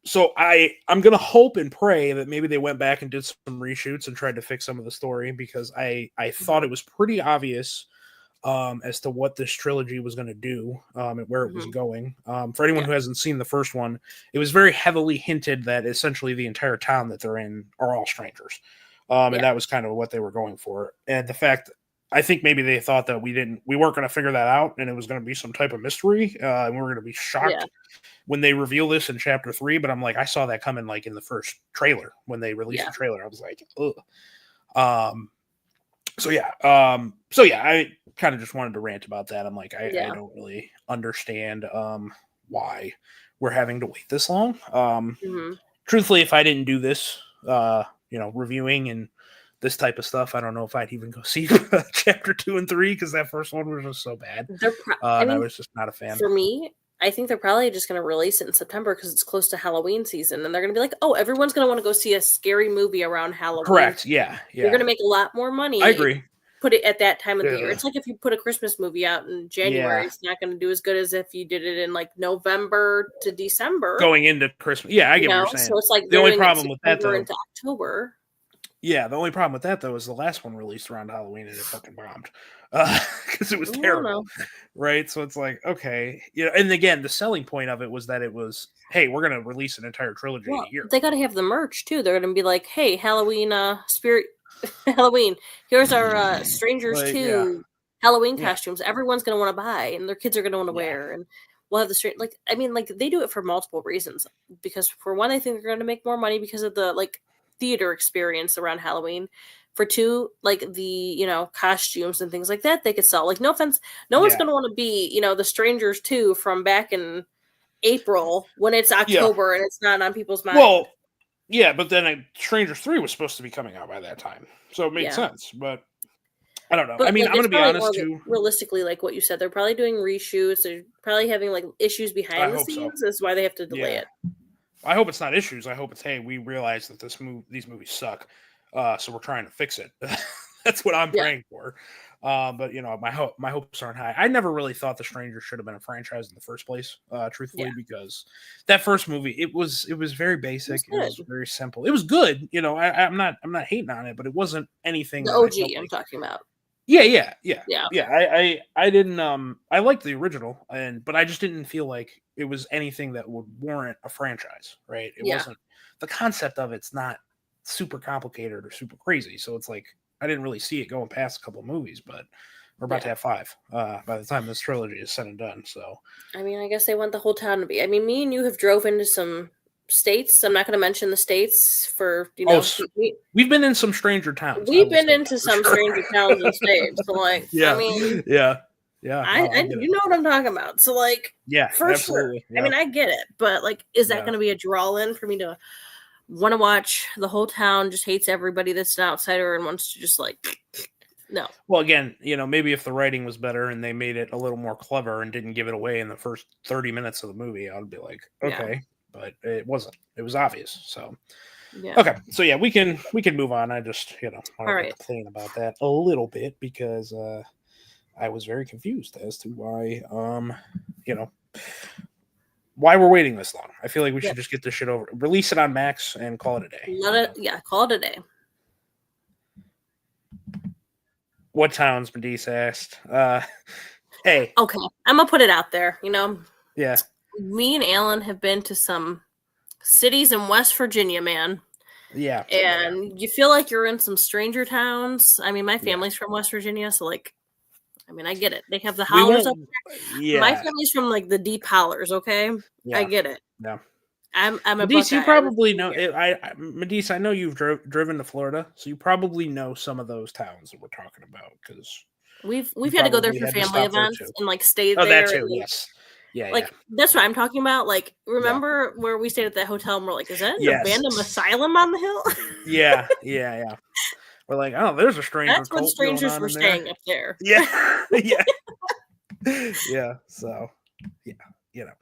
So I'm gonna hope and pray that maybe they went back and did some reshoots and tried to fix some of the story, because I thought Mhm. it was pretty obvious as to what this trilogy was going to do, and where it was Mhm. going. For anyone Yeah. who hasn't seen the first one, it was very heavily hinted that essentially the entire town that they're in are all strangers. And Yeah. that was kind of what they were going for. And the fact, I think maybe they thought that we weren't going to figure that out, and it was going to be some type of mystery, and we were going to be Yeah. shocked when they reveal this in chapter 3. But I'm like, I saw that coming like in the first trailer when they released Yeah. the trailer. I was like, ugh. So yeah, I kind of just wanted to rant about that. I'm like, I Yeah. don't really understand why we're having to wait this long. Mhm. Truthfully, if I didn't do this, reviewing and this type of stuff, I don't know if I'd even go see chapter 2 and 3, because that first one was just so bad. I And I mean, was just not a fan. for me, I think they're probably just going to release it in September because it's close to Halloween season, and they're going to be like, "Oh, everyone's going to want to go see a scary movie around Halloween. Correct. Yeah. You're Yeah. going to make a lot more I money if agree. you put it at that time of the year." Yeah. It's like if you put a Christmas movie out in January, Yeah. it's not going to do as good as if you did it in like November to December. Going into Christmas. Yeah, I get what you're So saying. it's like The they're only doing it problem with that, September though, into October. yeah, the only problem with that though is the last one released around Halloween and it fucking bombed, because it was I don't terrible, know. right? So it's like, okay, and again, the selling point of it was that it was, hey, we're gonna release an entire trilogy in a Well, year. they got to have the merch too. They're going to be like, "Hey, Halloween, spirit, Halloween. Here's our Strangers Like, yeah, 2 Halloween yeah, costumes. Everyone's going to want to buy, and their kids are going to want to yeah, wear, and we'll have the like. I mean, like they do it for multiple reasons. Because for one, I think they're going to make more money because of the like theater experience around Halloween. For two, like the costumes and things like that, they could sell. Like, no offense, no one's yeah, going to want to be the Strangers 2 from back in April when it's yeah. October and it's not on people's mind. Well, yeah, but then Strangers 3 was supposed to be coming out by that time, so it made Yeah. sense. But I don't know. I But mean, like I'm it's gonna be probably more honest too. realistically like what you said. They're probably doing reshoots. They're probably having like issues I behind the hope so. scenes. Is why they have to delay Yeah, it. I hope it's not issues. I hope it's, hey, we realize that these movies suck, so we're trying to fix it. That's what I'm Yeah. praying for. But my hopes aren't high. I never really thought The Stranger should have been a franchise in the first place, Yeah. truthfully, because that first movie, it was very It was basic. It was good. very simple. It was good. I'm not hating on it, but it wasn't anything The that I felt OG I'm like. talking about. Yeah, yeah, yeah, Yeah. yeah. I didn't I liked the original, but I just didn't feel like it was anything that would warrant a franchise, right? It Yeah. wasn't, the concept of it's not super complicated or super crazy, so it's like I didn't really see it going past a couple of movies, but we're about to Yeah. have 5 by the time this trilogy is said and done. So I mean, I guess they want the whole town to be. I mean, me and you have drove into some states. I'm not going to mention the states for oh, we've been in some stranger towns. I we've will been say into that some for stranger towns and states. So like, sure. I Yeah, mean, yeah, yeah. No, I get it. you know what I'm talking about. So like, Yeah, for sure. absolutely. I Yeah, mean, I get it, but like, is that yeah. going to be a draw in for me to want to watch the whole town just hates everybody that's an outsider and wants to just like no. Well, again, maybe if the writing was better and they made it a little more clever and didn't give it away in the first 30 minutes of the movie, I'd be like, Yeah. okay, but it wasn't. It was obvious. So, Yeah. okay. So yeah, we can move on. I just, All wanted right. to complain about that a little bit because I was very confused as to why why we're waiting this long. I feel like we should just get this shit over, release it on Max and call it a day. Call it a day. What towns, Medice asked. Hey. Okay. I'm gonna put it out there. Yeah. Me and Alan have been to some cities in West Virginia, man. Yeah. And you feel like you're in some stranger towns. I mean, my family's from West Virginia, so like I mean, I get it. They have the We hollers up won't. there. My Yeah. family's from like the deep hollers. Okay, Yeah. I get it. Yeah. I'm a Medice, you Buckeye. I was probably know. here. Medice, I know you've driven to Florida, so you probably know some of those towns that we're talking about because We've you had to go there probably for had to family stop there events too. and like stay Oh, that there. too. And, like, Yes. Yeah. like that's what I'm talking about. Like, remember where we stayed at that hotel and we're like, is that an Yes. abandoned asylum on the hill? Yeah. Yeah. Yeah. We're like, oh, there's a stranger That's when cult going strangers on were in there. staying up there. Yeah. Yeah. Yeah. So, yeah, you know,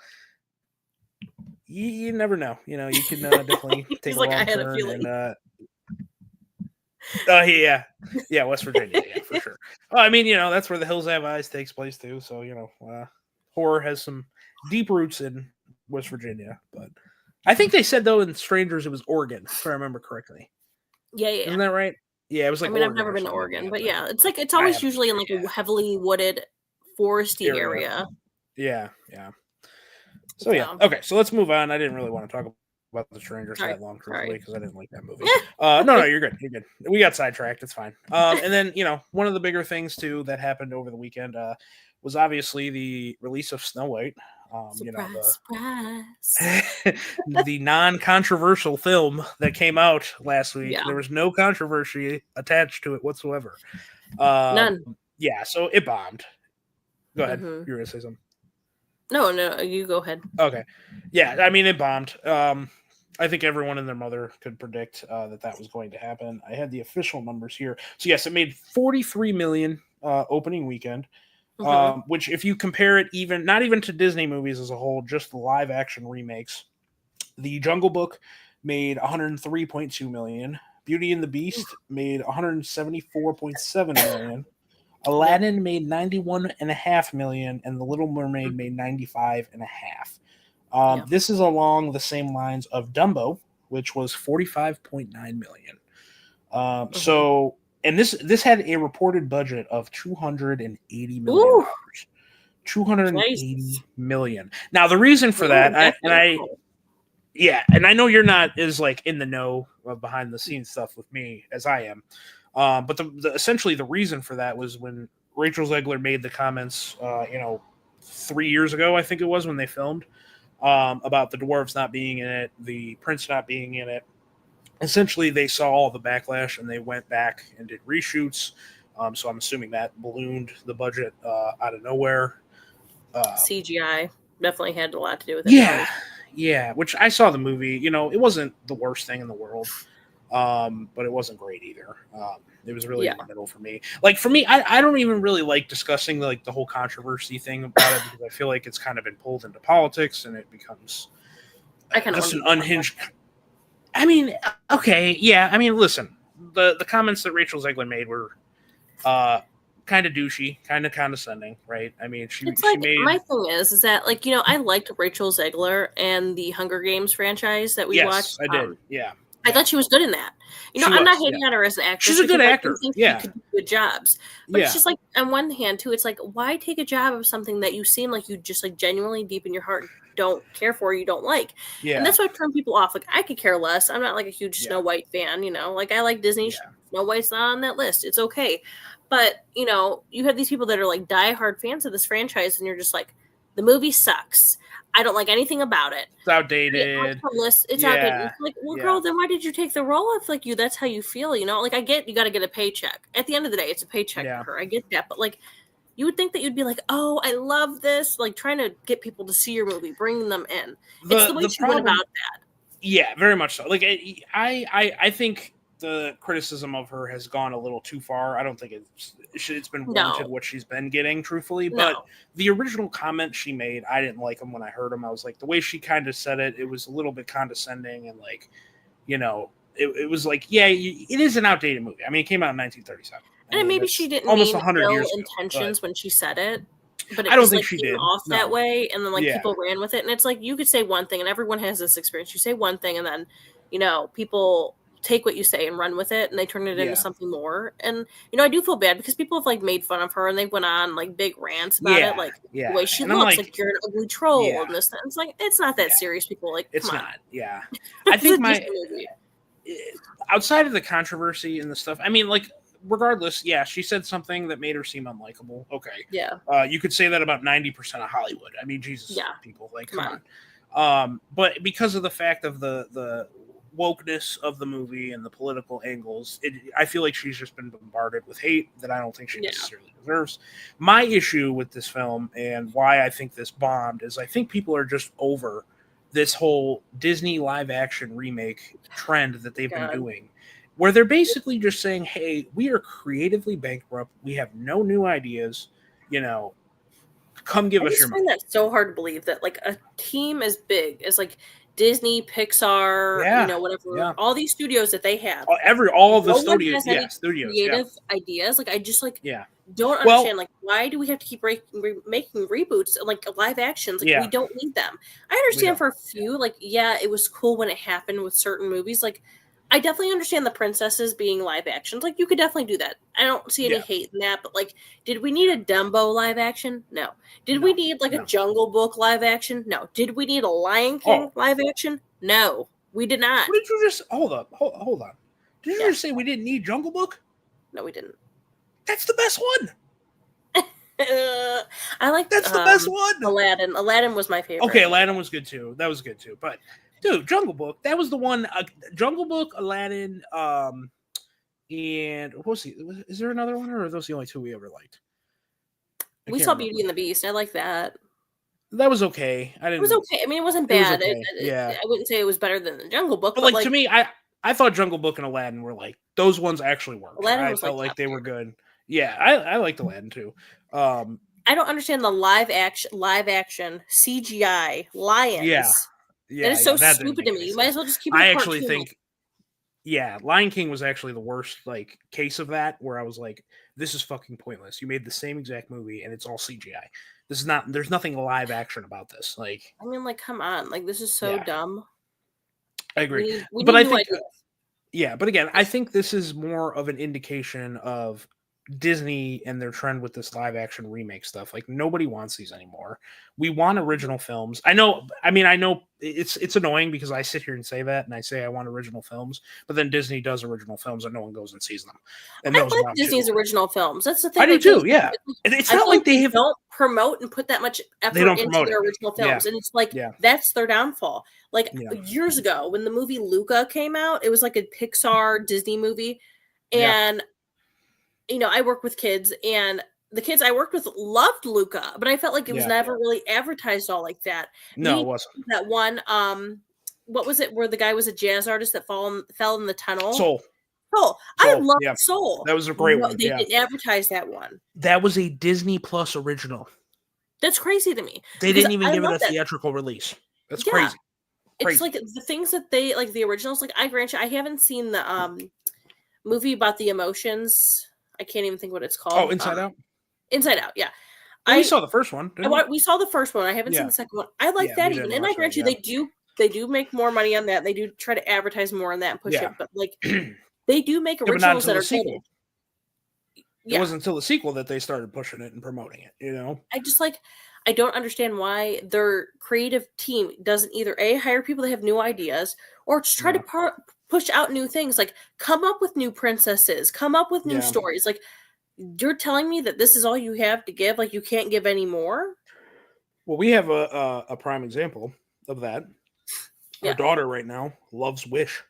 you never know. You know, you can definitely take He's a like, I wrong had a turn feeling. and oh yeah, West Virginia, yeah, for sure. Well, I mean, that's where The Hills Have Eyes takes place too. So horror has some deep roots in West Virginia. But I think they said though in Strangers it was Oregon, if I remember correctly. Yeah. Isn't that right? Yeah, it was like. I mean, I've Oregon never or been to something. Oregon, Yeah, but yeah, it's like it's always usually in like a heavily wooded, foresty area. Yeah. So yeah, okay. So let's move on. I didn't really want to talk about The Strangers that long, truthfully, because I didn't like that movie. No, you're good. You're good. We got sidetracked. It's fine. And then one of the bigger things too that happened over the weekend was obviously the release of Snow White. Surprise. The non-controversial film that came out last week. Yeah. There was no controversy attached to it whatsoever. None. Yeah, so it bombed. Go ahead. Mhm. You were gonna say something. No, you go ahead. Okay. Yeah, I mean, it bombed. I think everyone and their mother could predict that was going to happen. I had the official numbers here. So yes, it made 43 million opening weekend, which if you compare it not even to Disney movies as a whole, just the live action remakes, The Jungle Book made 103.2 million. Beauty and the Beast made 174.7 million. Aladdin made 91.5 million, and The Little Mermaid made 95.5. This is along the same lines of Dumbo, which was 45.9 million. So, and this had a reported budget of $280 million. $280 million. Now, the reason for that, and I know you're not as like in the know of behind the scenes stuff with me as I am. But essentially the reason for that was when Rachel Zegler made the comments, 3 years ago, I think it was, when they filmed, about the dwarves not being in it, the prince not being in it. Essentially, they saw all the backlash and they went back and did reshoots. So I'm assuming that ballooned the budget out of nowhere. CGI definitely had a lot to do with it. Yeah. Which I saw the movie. It wasn't the worst thing in the world. But it wasn't great either. It was really in the middle for me. Like for me, I don't even really like discussing like the whole controversy thing about it because I feel like it's kind of been pulled into politics and it becomes just an unhinged. I mean, okay, yeah. I mean, listen, the comments that Rachel Zegler made were kind of douchey, kind of condescending, right? I mean, she made. My thing is that like I liked Rachel Zegler and the Hunger Games franchise that we watched. I did. Yeah. I thought she was good in that. I'm not hating on her as an actress. She's a good actor. She could do good jobs. But it's just like, on one hand, too, it's like, why take a job of something that you seem like you just like genuinely deep in your heart don't care for, you don't like? Yeah. And that's what turned people off. Like, I could care less. I'm not like a huge Snow White fan, Like, I like Disney. Yeah. Snow White's not on that list. It's okay. But, you have these people that are like diehard fans of this franchise, and you're just like, the movie sucks. I don't like anything about it. It's outdated. It's outdated. It's like, well, girl, then why did you take the role if like that's how you feel? Like I get you got to get a paycheck. At the end of the day, it's a paycheck for her. I get that, but like, you would think that you'd be like, oh, I love this. Like trying to get people to see your movie, bring them in. It's the way she went about that. Yeah, very much so. Like I think the criticism of her has gone a little too far. I don't think it's been warranted what she's been getting, truthfully. But the original comment she made, I didn't like them when I heard them. I was like, the way she kind of said it, it was a little bit condescending and like, it was like, it is an outdated movie. I mean, it came out in 1937. And maybe she didn't almost mean 100 years intentions when she said it. But I don't think she did. Off that way, and then like people ran with it, and it's like you could say one thing, and everyone has this experience. You say one thing, and then people take what you say and run with it, and they turn it into something more. And I do feel bad because people have like made fun of her, and they went on like big rants about it, like the way she looks, like you're an ugly troll, and this. It's like it's not that serious. People like it's not. I think outside of the controversy and the stuff. I mean, like regardless, yeah, she said something that made her seem unlikable. Okay. Yeah. You could say that about 90% of Hollywood. I mean, Jesus, Yeah. people, like, Come come on. But because of the fact of the wokeness of the movie and the political angles, I feel like she's just been bombarded with hate that I don't think she necessarily deserves. My issue with this film and why I think this bombed is I think people are just over this whole Disney live action remake trend that they've been doing, where they're basically just saying, hey, we are creatively bankrupt. We have no new ideas. You know, come give us your money. I find that so hard to believe that like a team as big as like Disney, Pixar, you know, whatever, all these studios that they have. All of the studios, studios, creative ideas. Like I just like yeah. don't understand like why do we have to keep making reboots and like live actions? Like we don't need them. I understand for a few, like it was cool when it happened with certain movies. Like I definitely understand the princesses being live actions. Like you could definitely do that. I don't see any hate in that. But like, did we need a Dumbo live action? No. Did we need like a Jungle Book live action? No. Did we need a Lion King live action? No, we did not. What did you just hold on? Did you just say we didn't need Jungle Book? No, we didn't. That's the best one. I like that's the best one. Aladdin. Aladdin was my favorite. Okay, Aladdin was good too. That was good too. But dude, Jungle Book, that was the one. Jungle Book, Aladdin, and what was he? Is there another one, or are those the only two we ever liked? We saw Beauty and the Beast. I like that. That was okay. It was okay. I mean, it wasn't bad. It was okay. I wouldn't say it was better than the Jungle Book. But like to me, I thought Jungle Book and Aladdin were like those ones actually worked. Aladdin I felt like they were good. Yeah, I liked Aladdin too. I don't understand the live action CGI lions. Yeah, that is so stupid to me. You might as well just keep it. I actually think, Lion King was actually the worst like case of that, where I was like, this is fucking pointless. You made the same exact movie and it's all CGI. This is not. There's nothing live action about this. Like, I mean, like, come on, like this is so dumb. I agree, we but I think, but again, I think this is more of an indication of Disney and their trend with this live action remake stuff. Like nobody wants these anymore. We want original films. I know it's annoying because I sit here and say that and I say I want original films, but then Disney does original films and no one goes and sees them. And I like Disney's original films. That's the thing. I do too. Yeah. It's not like they don't promote and put that much effort into their original films. And it's like, that's their downfall. Like years ago when the movie Luca came out, it was like a Pixar Disney movie. And you know, I work with kids, and the kids I worked with loved Luca, but I felt like it was never really advertised all like that. No, it wasn't. That one, what was it? Where the guy was a jazz artist that fell in the tunnel. Soul. I love Soul. That was a great one. They didn't advertise that one. That was a Disney Plus original. That's crazy to me. They didn't even give it a theatrical release. That's crazy. It's like the things that they like the originals. Like I grant you, I haven't seen the movie about the emotions. I can't even think what it's called. Oh, Inside Out? Inside Out, yeah. We saw the first one. We saw the first one. I haven't seen the second one. I like that even. And I grant you, they do make more money on that. They do try to advertise more on that and push it. But like they do make originals that are good. It wasn't until the sequel that they started pushing it and promoting it, you know? I don't understand why their creative team doesn't either hire people that have new ideas or just try to push out new things. Like come up with new princesses, come up with new stories. Like you're telling me that this is all you have to give? Like you can't give any more? Well, we have a prime example of that. Our daughter right now loves Wish.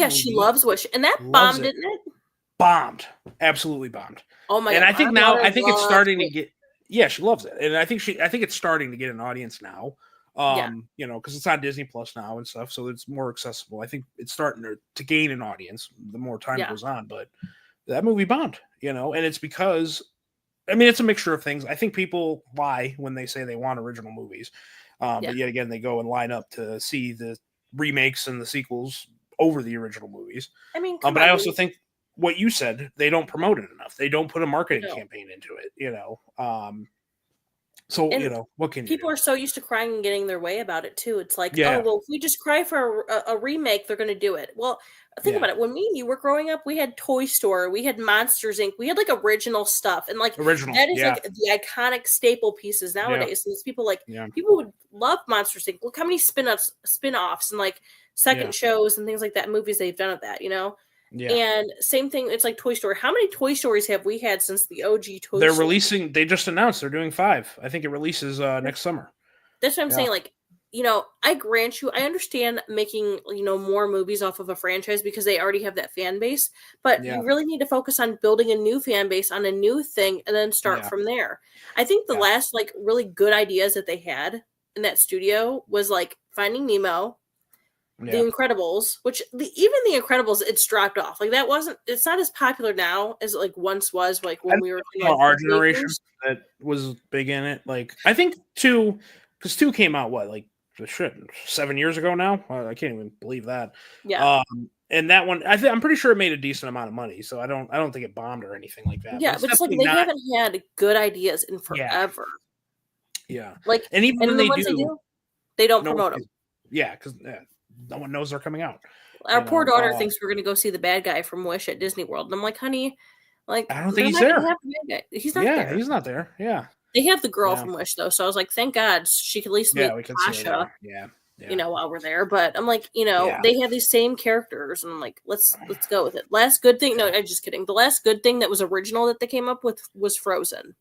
She loves Wish. And that bombed, didn't it? Bombed. Absolutely bombed. Oh my God. And I think now it's starting Wish. to get she loves it. And I think it's starting to get an audience now. You know, because it's on Disney Plus now and stuff, so it's more accessible. I think it's starting to gain an audience the more time goes on. But that movie bombed, you know, and it's because it's a mixture of things. I think people lie when they say they want original movies, but yet again they go and line up to see the remakes and the sequels over the original movies. But I also think what you said, they don't promote it enough. They don't put a marketing campaign into it, you know. So, you know, what can people are so used to crying and getting their way about it too. It's like, oh, well, if we just cry for a remake, they're going to do it. Well, think about it. When me and you were growing up, we had Toy Story, we had Monsters Inc., we had like original stuff, and like that is like the iconic staple pieces nowadays. And these people people would love Monsters Inc. Look how many spin-offs and like second shows and things like that, movies they've done of that, you know. Yeah. And same thing, it's like Toy Story. How many Toy Stories have we had since the OG Toy They're Story? releasing. They just announced they're doing 5. I think it releases next summer. That's what I'm Yeah. saying. Like, I grant you, I understand making, more movies off of a franchise because they already have that fan base, but Yeah. you really need to focus on building a new fan base on a new thing and then start Yeah. from there. I think the Yeah. last like really good ideas that they had in that studio was like Finding Nemo, The Yeah. Incredibles, which even The Incredibles, it's dropped off. Like that wasn't, it's not as popular now as it like once was, like I when we were know like our generation teenagers. that was big in it. Like I think 2, because 2 came out what, like, shit, 7 years ago now. I can't even believe that. Yeah. And that one, I'm pretty sure it made a decent amount of money. So I don't think it bombed or anything like that. But Yeah, it's but it's like definitely they not. haven't had good ideas in Yeah. forever. Yeah. Like, And even when and the they ones they do, do, they don't no one promote sees. them. Yeah, because no one knows they're coming out. Our poor daughter thinks we're gonna go see the bad guy from Wish at Disney World, and I'm like, honey, like I don't think they're he's not gonna there. have the bad guy. He's not Yeah, there. he's not there. Yeah. They have the girl Yeah. from Wish though, so I was like, thank God she could at least Yeah, meet we can see her Tasha, there. Yeah. Yeah. while we're there. But I'm like, Yeah. they have these same characters, and I'm like, let's go with it. Last good thing, no, I'm just kidding. The last good thing that was original that they came up with was Frozen.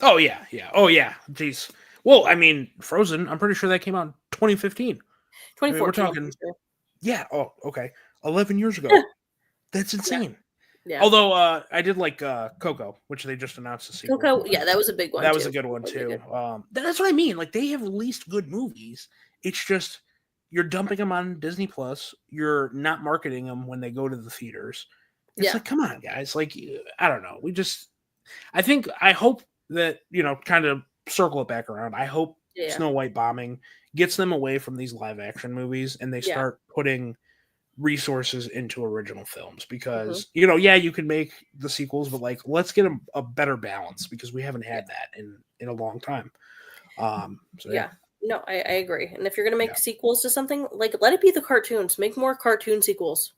Oh yeah, yeah. Oh yeah. Jeez. Well, I mean, Frozen. I'm pretty sure that came out in 2015. I mean, we're 2014. I'm talking. pretty sure. Yeah. Oh, okay. 11 years ago. Yeah. That's insane. Yeah. Although I did like Coco, which they just announced a sequel. Coco, yeah, that was a big one. That too. was a good one Really too. good. That's what I mean. Like they have released good movies. It's just you're dumping them on Disney Plus. You're not marketing them when they go to the theaters. It's Yeah. like, come on, guys. Like, I don't know. I hope that, kind of circle it back around. I hope Yeah. Snow White bombing gets them away from these live action movies and they Yeah. start putting resources into original films because, Mm-hmm. yeah, you can make the sequels, but like, let's get a better balance because we haven't had that in a long time. So Yeah. No, I agree. And if you're gonna make sequels to something, like let it be the cartoons. Make more cartoon sequels.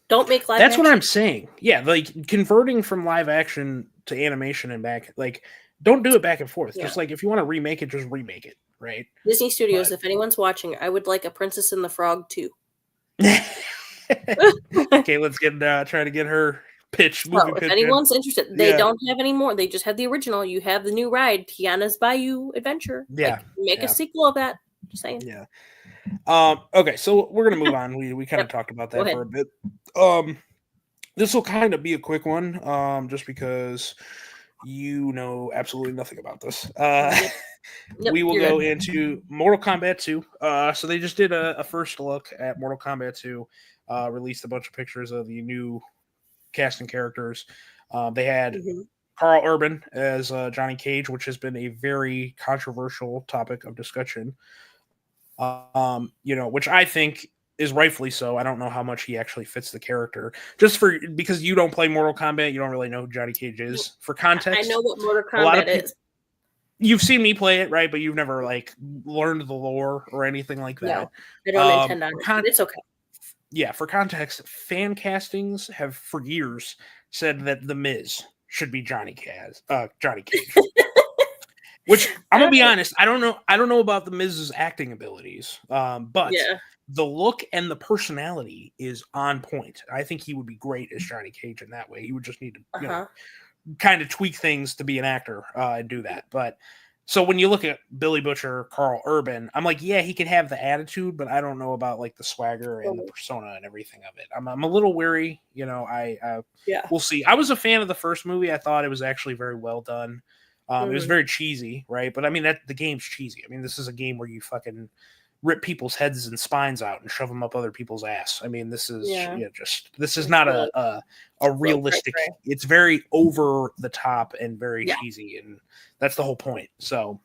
Don't make live That's action. what I'm saying. Yeah, like converting from live action to animation and back, like don't do it back and forth. Yeah. Just like if you want to remake it, just remake it, right? Disney Studios, if anyone's watching, I would like a Princess and the Frog too. Okay, let's try to get her pitch. Movie Well, if pitch anyone's interested, they Yeah. don't have any more. They just have the original. You have the new ride, Tiana's Bayou Adventure. Yeah. Like, make Yeah. a sequel of that. Just saying. Yeah. Okay, so we're gonna move on. We kind of talked about Go that ahead. for a bit. This will kind of be a quick one, just because you know absolutely nothing about this. Nope, We will you're go good. into Mortal Kombat 2. So they just did a first look at Mortal Kombat 2, released a bunch of pictures of the new cast and characters. They had Mhm. Carl Urban as Johnny Cage, which has been a very controversial topic of discussion. Which I think is rightfully so. I don't know how much he actually fits the character. Because you don't play Mortal Kombat, you don't really know who Johnny Cage is. For context, I know what Mortal a lot of Kombat is. you've seen me play it, right? But you've never like learned the lore or anything like that. No, I don't intend on it. But it's okay. Yeah, for context, fan castings have for years said that The Miz should be Johnny Cage. Which I'm gonna be honest, I don't know about The Miz's acting abilities, but Yeah. the look and the personality is on point. I think he would be great as Johnny Cage in that way. He would just need to, kind of tweak things to be an actor and do that. But so when you look at Billy Butcher, Carl Urban, I'm like, yeah, he can have the attitude, but I don't know about like the swagger and the persona and everything of it. I'm a little weary, we'll see. I was a fan of the first movie. I thought it was actually very well done. It was very cheesy, right? But I mean, the game's cheesy. I mean, this is a game where you fucking rip people's heads and spines out and shove them up other people's ass. I mean, this is this is not a realistic. It's very over the top and very cheesy, and that's the whole point. So,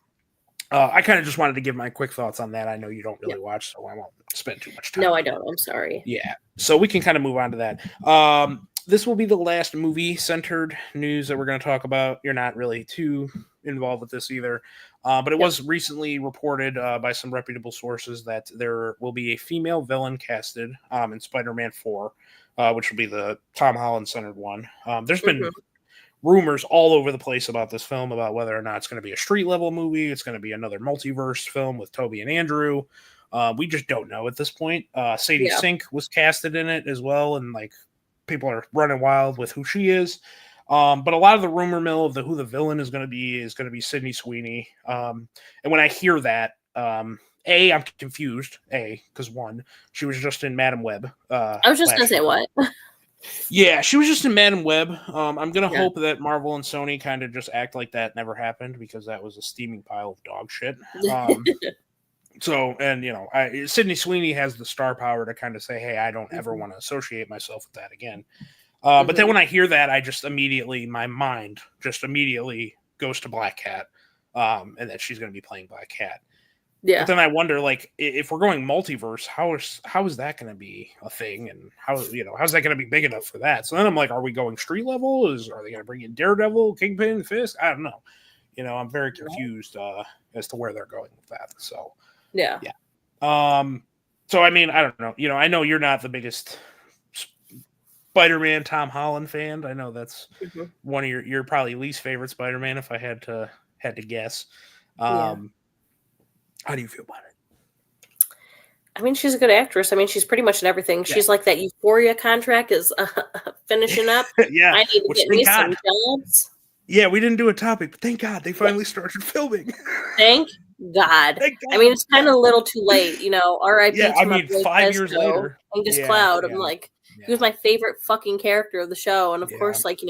I kind of just wanted to give my quick thoughts on that. I know you don't really watch, so I won't spend too much time. No, I don't. I'm sorry. Yeah, so we can kind of move on to that. This will be the last movie-centered news that we're going to talk about. You're not really too involved with this either, but it was recently reported by some reputable sources that there will be a female villain casted in Spider-Man 4, which will be the Tom Holland-centered one. There's been rumors all over the place about this film, about whether or not it's going to be a street-level movie, it's going to be another multiverse film with Toby and Andrew. We just don't know at this point. Sadie Sink was casted in it as well, and like people are running wild with who she is. But a lot of the rumor mill of who the villain is going to be Sydney Sweeney. And when I hear that, I'm confused. Because one, she was just in Madam Web. I was just gonna say what. Yeah, she was just in Madam Web. I'm gonna hope that Marvel and Sony kind of just act like that never happened, because that was a steaming pile of dog shit. So, and Sydney Sweeney has the star power to kind of say, "Hey, I don't ever want to associate myself with that again." But then when I hear that, my mind just immediately goes to Black Cat, and that she's going to be playing Black Cat. Yeah. But then I wonder, like, if we're going multiverse, how is that going to be a thing, and how's that going to be big enough for that? So then I'm like, are we going street level? Are they going to bring in Daredevil, Kingpin, Fisk? I don't know. I'm very confused as to where they're going with that. So yeah. So I mean, I don't know. I know you're not the biggest Spider-Man Tom Holland fan. I know that's one of your probably least favorite Spider-Man, if I had to guess. How do you feel about it? I mean, she's a good actress. I mean, she's pretty much in everything. Yeah. She's like that Euphoria contract is finishing up. Yeah, I need to get me some jobs. Yeah, we didn't do a topic, but thank God they finally started filming. Thank God. I mean, it's kind of a little too late, R.I.P. Yeah, I mean, 5 years later. Angus Cloud. I'm like, he was my favorite fucking character of the show. And of course, like,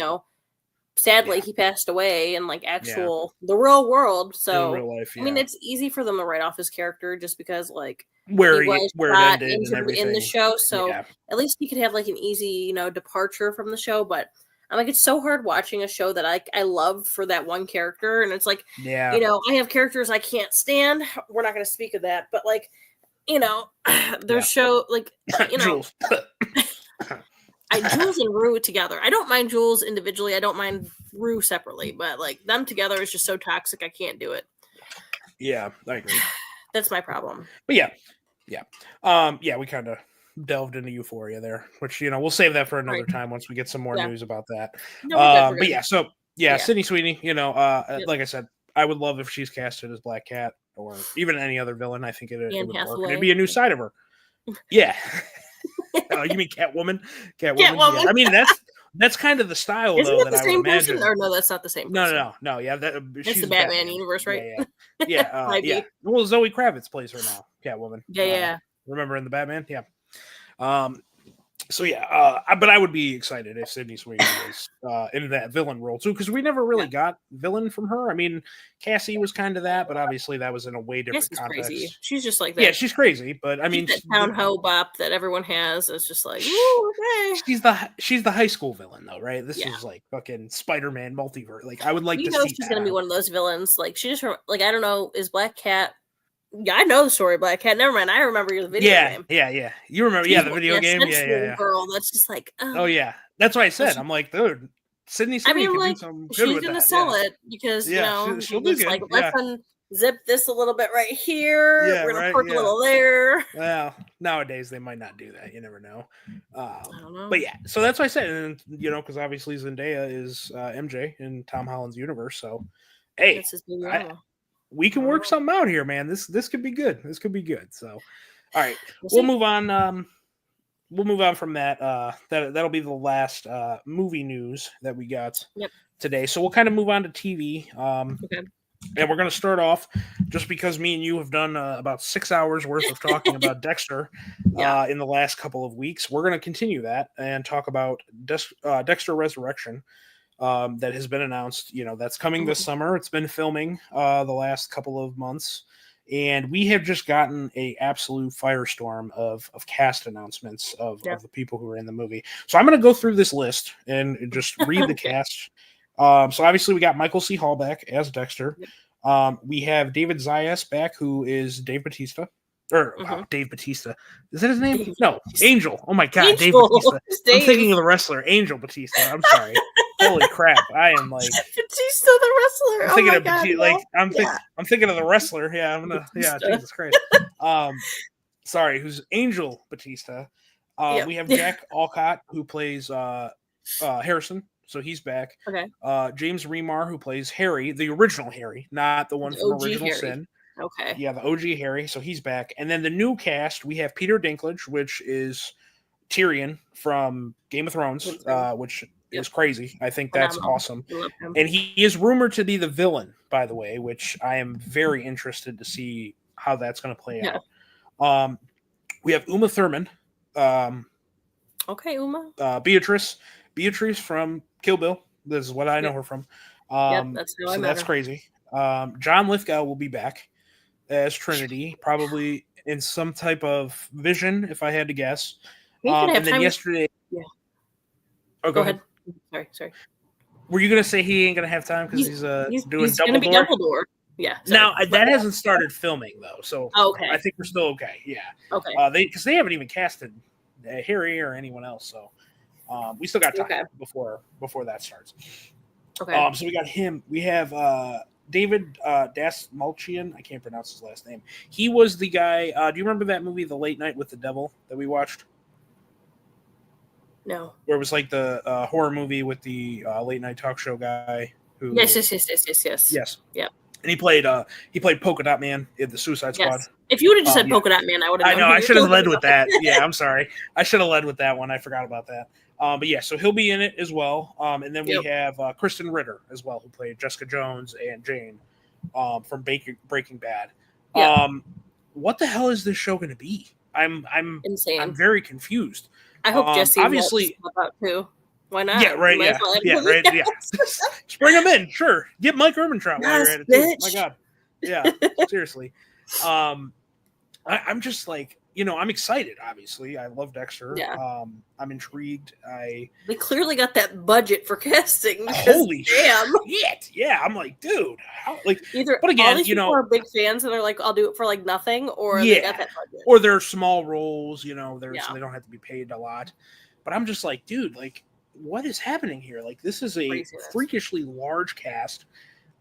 sadly, he passed away in like the real world. So, in real life, I mean, it's easy for them to write off his character just because like where it ended and everything in the show. So at least he could have like an easy, departure from the show. But I'm like, it's so hard watching a show that I love for that one character. And it's like, I have characters I can't stand. We're not going to speak of that. But like, their show, like, Jules. Jules and Rue together. I don't mind Jules individually. I don't mind Rue separately. But like them together is just so toxic. I can't do it. Yeah, I agree. That's my problem. But yeah. We kind of delved into Euphoria there, which we'll save that for another time once we get some more news about that. Sydney Sweeney, like I said, I would love if she's casted as Black Cat or even any other villain. I think it would work. It'd be a new side of her. Yeah. You mean Catwoman? Catwoman. Yeah. I mean that's kind of the style. Isn't though that the that same I would person? imagine. Or no, that's not the same person. No. Yeah, it's the Batman universe, right? Yeah. Well, Zoe Kravitz plays her now, Catwoman. Yeah. Remember in the Batman? Yeah. But I would be excited if Sydney Sweeney was in that villain role too, because we never really got villain from her. I mean, Cassie was kind of that, but obviously that was in a way different context. Crazy. She's just like that. Yeah, she's crazy, but I mean, that town ho bop that everyone has is just like, ooh, okay. She's the high school villain though, right? This is like fucking Spider-Man multiverse. Like, I would like to see. She's gonna be one of those villains. Like, she just like, I don't know, is Black Cat. Yeah, I know the story of Black Cat. Never mind. I remember the video game. Yeah. You remember? She's the video game. Yeah. Girl, that's just like. Oh yeah, that's why I said. I'm like, dude, Sydney Sweeney can do something good with that. She's gonna sell it because she'll do good. Like, let's unzip this a little bit right here. Yeah, we're gonna put a little there. Well, nowadays they might not do that. You never know. I don't know. But yeah, so that's why I said, and because obviously Zendaya is MJ in Tom Holland's universe. So, hey, we can work something out here, man. This could be good. This could be good. So, all right, we'll move on. We'll move on from that. That'll be the last movie news that we got today. So we'll kind of move on to TV. Okay. And we're going to start off just because me and you have done about 6 hours worth of talking about Dexter in the last couple of weeks. We're going to continue that and talk about Dexter Resurrection. That has been announced, that's coming this summer. It's been filming the last couple of months, and we have just gotten a absolute firestorm of cast announcements of the people who are in the movie. So I'm going to go through this list and just read the cast. So obviously we got Michael C. Hall back as Dexter. We have David Zayas back, who is Dave Bautista. Dave Bautista. Is that his name? No, Angel. Oh my God, Dave Bautista. I'm thinking of the wrestler, Angel Bautista. I'm sorry. Holy crap! I am like Batista the wrestler. I'm thinking of Batista, I'm thinking of the wrestler. Yeah, I'm gonna. Batista. Yeah, Jesus Christ. Sorry, who's Angel Bautista? We have Jack Alcott, who plays Harrison. So he's back. Okay. James Remar, who plays Harry, the original Harry, not the one from Original Harry. Sin. Okay. Yeah, the OG Harry. So he's back. And then the new cast, we have Peter Dinklage, which is Tyrion from Game of Thrones, which is crazy. I think that's awesome. And he is rumored to be the villain, by the way, which I am very interested to see how that's going to play out. We have Uma Thurman. Okay, Uma. Beatrice from Kill Bill. This is what I know her from. That's how I met that's her. crazy. John Lithgow will be back as Trinity, probably in some type of vision, if I had to guess. And then yesterday, Oh, go ahead. Sorry. Were you gonna say he ain't gonna have time because he's doing Dumbledore? Gonna be Dumbledore. Yeah. Now that hasn't started filming though, so okay. I think we're still okay. Yeah. Okay. Because they haven't even casted Harry or anyone else, so we still got time before that starts. Okay. So we got him. We have David Dastmalchian. I can't pronounce his last name. He was the guy. Do you remember that movie, The Late Night with the Devil, that we watched? No. Where it was like the horror movie with the late night talk show guy. Who? Yes. Yes. Yeah. And he played Polka Dot Man in the Suicide Squad. Yes. If you would have just said Polka Dot Man, I would have. I know. I should have led with that. Yeah, I'm sorry. I should have led with that one. I forgot about that. But yeah, so he'll be in it as well. And then we have Kristen Ritter as well, who played Jessica Jones and Jane from Breaking Bad. Yeah. What the hell is this show going to be? I'm insane. I'm very confused. I hope Jesse obviously pop out too. Why not? Yeah, right. Yeah. Just bring him in. Sure. Get Mike Ehrmantraut while you're at it. Too. My God. Yeah. Seriously. I'm just like, I'm excited. Obviously, I love Dexter. Yeah. I'm intrigued. They clearly got that budget for casting. Holy shit! Yeah, I'm like, dude, but again, all these people are big fans, and they're like, I'll do it for like nothing, or they got that budget, or they're small roles, so they don't have to be paid a lot. But I'm just like, dude, like, what is happening here? Like, this is a freakishly large cast.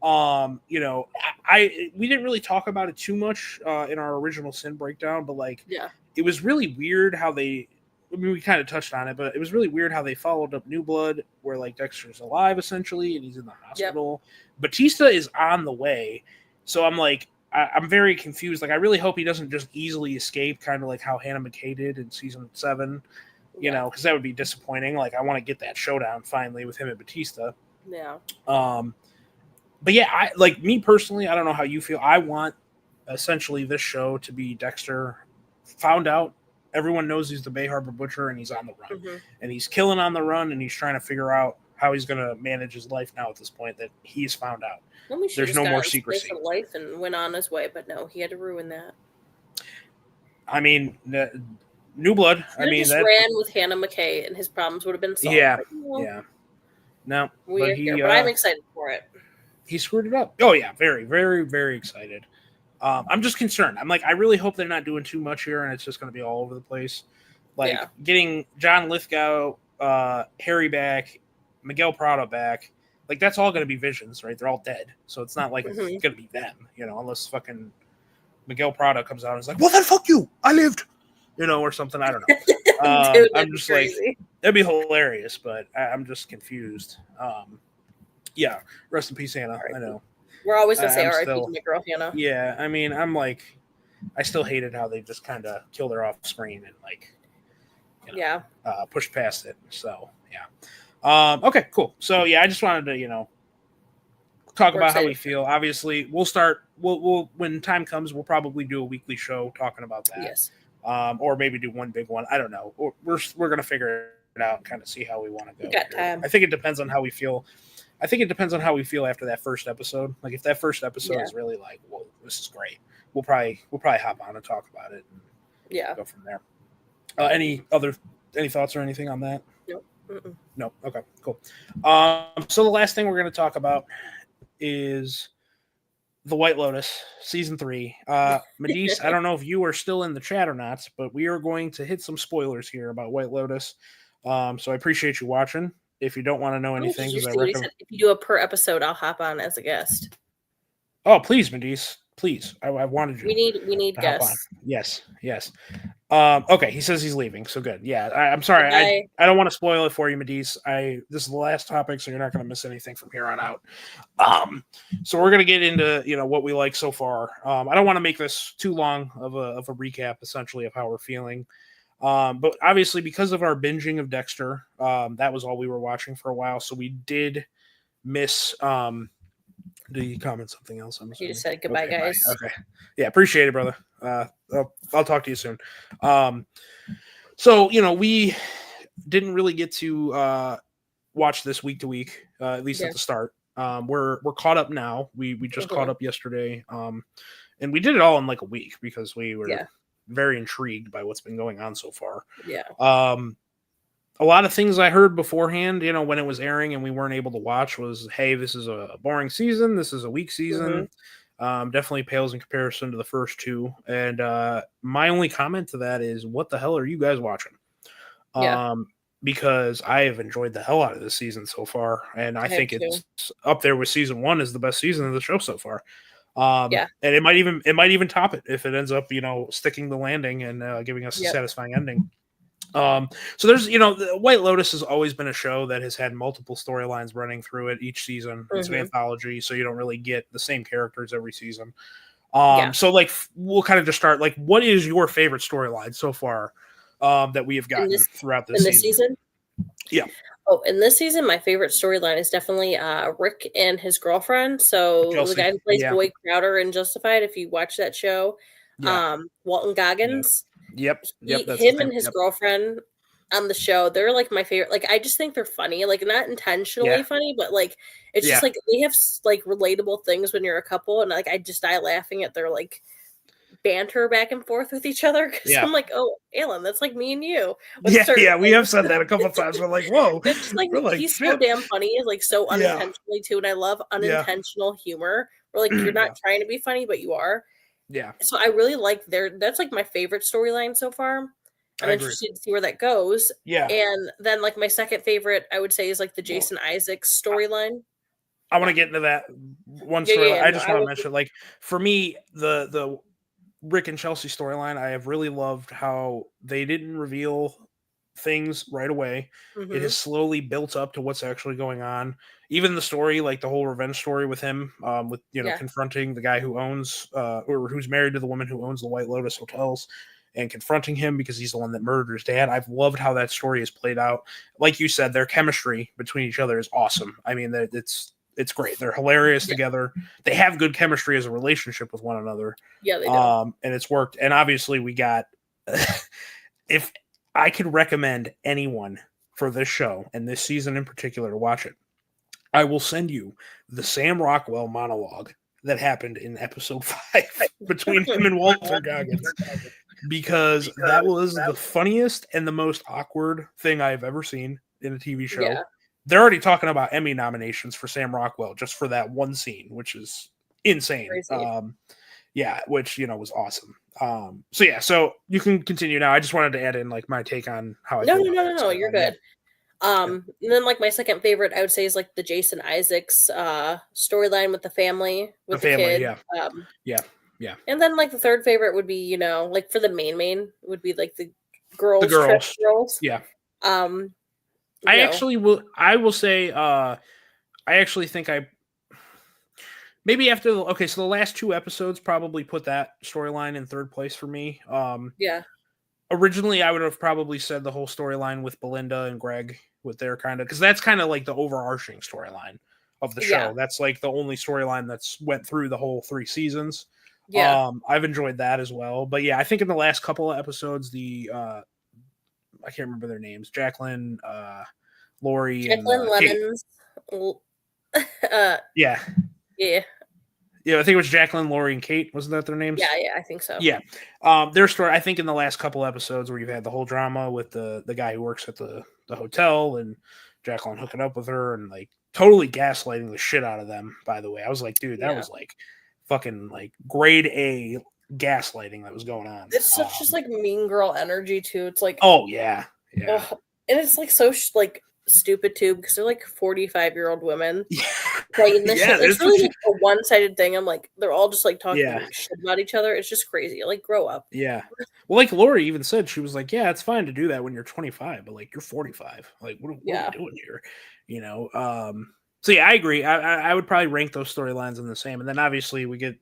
We didn't really talk about it too much in our original Sin breakdown, but it was really weird how we kind of touched on it, but it was really weird how they followed up New Blood, where like Dexter's alive essentially and he's in the hospital. Batista is on the way, so I'm like, I'm very confused. Like, I really hope he doesn't just easily escape, kind of like how Hannah McKay did in season 7, because that would be disappointing. Like, I want to get that showdown finally with him and Batista. Yeah. But yeah, me personally, I don't know how you feel. I want essentially this show to be Dexter found out. Everyone knows he's the Bay Harbor Butcher and he's on the run. And he's killing on the run and he's trying to figure out how he's going to manage his life now at this point that he's found out. There's no more secrecy. Life and went on his way, but no, he had to ruin that. I mean, New Blood. He just ran with Hannah McKay and his problems would have been solved. Yeah. No, but I'm excited for it. He screwed it up. Oh yeah, very, very, very excited. I'm just concerned. I'm like, I really hope they're not doing too much here, and it's just going to be all over the place. Getting John Lithgow, Harry back, Miguel Prado back, like that's all going to be visions, right? They're all dead, so it's not like it's going to be them, unless fucking Miguel Prado comes out and is like, "Well, then fuck you, I lived," or something. I don't know. Dude, I'm just crazy. Like, that'd be hilarious, but I'm just confused. Yeah, rest in peace, Hannah. I know. We're always going to say R.I.P. to my girl, Hannah. Yeah, I mean, I still hated how they just kind of killed her off screen and, pushed past it. So, yeah. Okay, cool. So, yeah, I just wanted to, talk about how we feel. Obviously, we'll when time comes, we'll probably do a weekly show talking about that. Yes. Or maybe do one big one. I don't know. We're going to figure it out and kind of see how we want to go. We got time. I think it depends on how we feel. I think it depends on how we feel after that first episode. Like, if that first episode is really like, whoa, this is great, we'll probably hop on and talk about it. And go from there. Any thoughts or anything on that? Nope. No. Okay, cool. So the last thing we're going to talk about is The White Lotus season 3. Medice, I don't know if you are still in the chat or not, but we are going to hit some spoilers here about White Lotus. So I appreciate you watching. If you don't want to know anything, because if you do a per episode, I'll hop on as a guest. Oh, please, Medice, please. I wanted you. We need guests. Yes. Okay, he says he's leaving, so good. Yeah, I'm sorry. I don't want to spoil it for you, Medice. This is the last topic, so you're not going to miss anything from here on out. So we're going to get into what we like so far. I don't want to make this too long of a recap, essentially, of how we're feeling. But obviously, because of our binging of Dexter, that was all we were watching for a while. So we did miss. Do you comment something else? I'm You assuming. just said goodbye, Okay, bye. guys. Okay, yeah, appreciate it, brother. I'll talk to you soon. So we didn't really get to watch this week to week, at least at the start. We're caught up now. We just caught up yesterday, and we did it all in like a week because we were very intrigued by what's been going on so far. Yeah. A lot of things I heard beforehand, when it was airing and we weren't able to watch was, hey, this is a boring season. This is a weak season. Definitely pales in comparison to the first two. And my only comment to that is, what the hell are you guys watching? Because I have enjoyed the hell out of this season so far. And I think it's up there with season one as the best season of the show so far. And it might even top it if it ends up, sticking the landing and giving us a satisfying ending. So there's, the White Lotus has always been a show that has had multiple storylines running through it each season. It's an anthology, so you don't really get the same characters every season. So like we'll kind of just start, like, what is your favorite storyline so far that we have gotten throughout this season? Yeah. Oh, in this season, my favorite storyline is definitely Rick and his girlfriend. So Chelsea, the guy who plays Boyd Crowder in Justified, if you watch that show, Walton Goggins. Yep. Him and his girlfriend on the show, they're like my favorite. Like, I just think they're funny. Like, not intentionally funny, but like it's just like they have like relatable things when you're a couple, and like I just die laughing at their like banter back and forth with each other because I'm like, oh, Alan, that's like me and you. We have said that a couple of times. We're like, whoa, it's like he's so damn funny, like so unintentionally too, and I love unintentional humor. Where like you're not trying to be funny, but you are. Yeah. So I really like that's like my favorite storyline so far. I'm interested to see where that goes. Yeah. And then like my second favorite, I would say, is like the Jason Isaacs storyline. I want to get into that one story. I just want to mention, like, for me, the Rick and Chelsea storyline, I have really loved how they didn't reveal things right away. It has slowly built up to what's actually going on. Even the story, like the whole revenge story with him, with confronting the guy who owns or who's married to the woman who owns the White Lotus hotels, and confronting him because he's the one that murdered his dad. I've loved how that story is played out. Like you said, their chemistry between each other is awesome. I mean, it's great. They're hilarious together. They have good chemistry as a relationship with one another. Yeah, they do. And it's worked. And obviously we got if I could recommend anyone for this show and this season in particular to watch it, I will send you the Sam Rockwell monologue that happened in episode 5 between him and Walter Goggins, because that was the funniest and the most awkward thing I've ever seen in a TV show. Yeah. They're already talking about Emmy nominations for Sam Rockwell just for that one scene, which is insane. Which was awesome. So you can continue now. I just wanted to add in like my take on how I No, you're good. And then like my second favorite, I would say, is like the Jason Isaacs storyline with the family, with the kid. Yeah. And then like the third favorite would be, like for the main would be like the girls. Yeah. I will say I actually think maybe after so the last 2 episodes probably put that storyline in third place for me. Originally I would have probably said the whole storyline with Belinda and Greg with their because that's kind of like the overarching storyline of the show. That's like the only storyline that's went through the whole 3 seasons. I've enjoyed that as well. But I think in the last couple of episodes, the I can't remember their names, Jacqueline, Lori, and Lemons. I think it was Jacqueline, Lori, and Kate. Wasn't that their names? Yeah, I think so. Yeah. Their story, I think in the last couple episodes where you've had the whole drama with the guy who works at the hotel and Jacqueline hooking up with her and like totally gaslighting the shit out of them, by the way. I was like, dude, that was like fucking like grade A gaslighting that was going on. It's such just like mean girl energy too. It's like, oh yeah. And it's like so like stupid too because they're like 45-year-old women. Like in this show, it's really like a one-sided thing. I'm like, they're all just like talking shit about each other. It's just crazy. Like, grow up. Yeah. Well, like Lori even said, she was like, yeah, it's fine to do that when you're 25, but like you're 45. Like, what are we doing here? So I agree. I would probably rank those storylines in the same. And then obviously we get,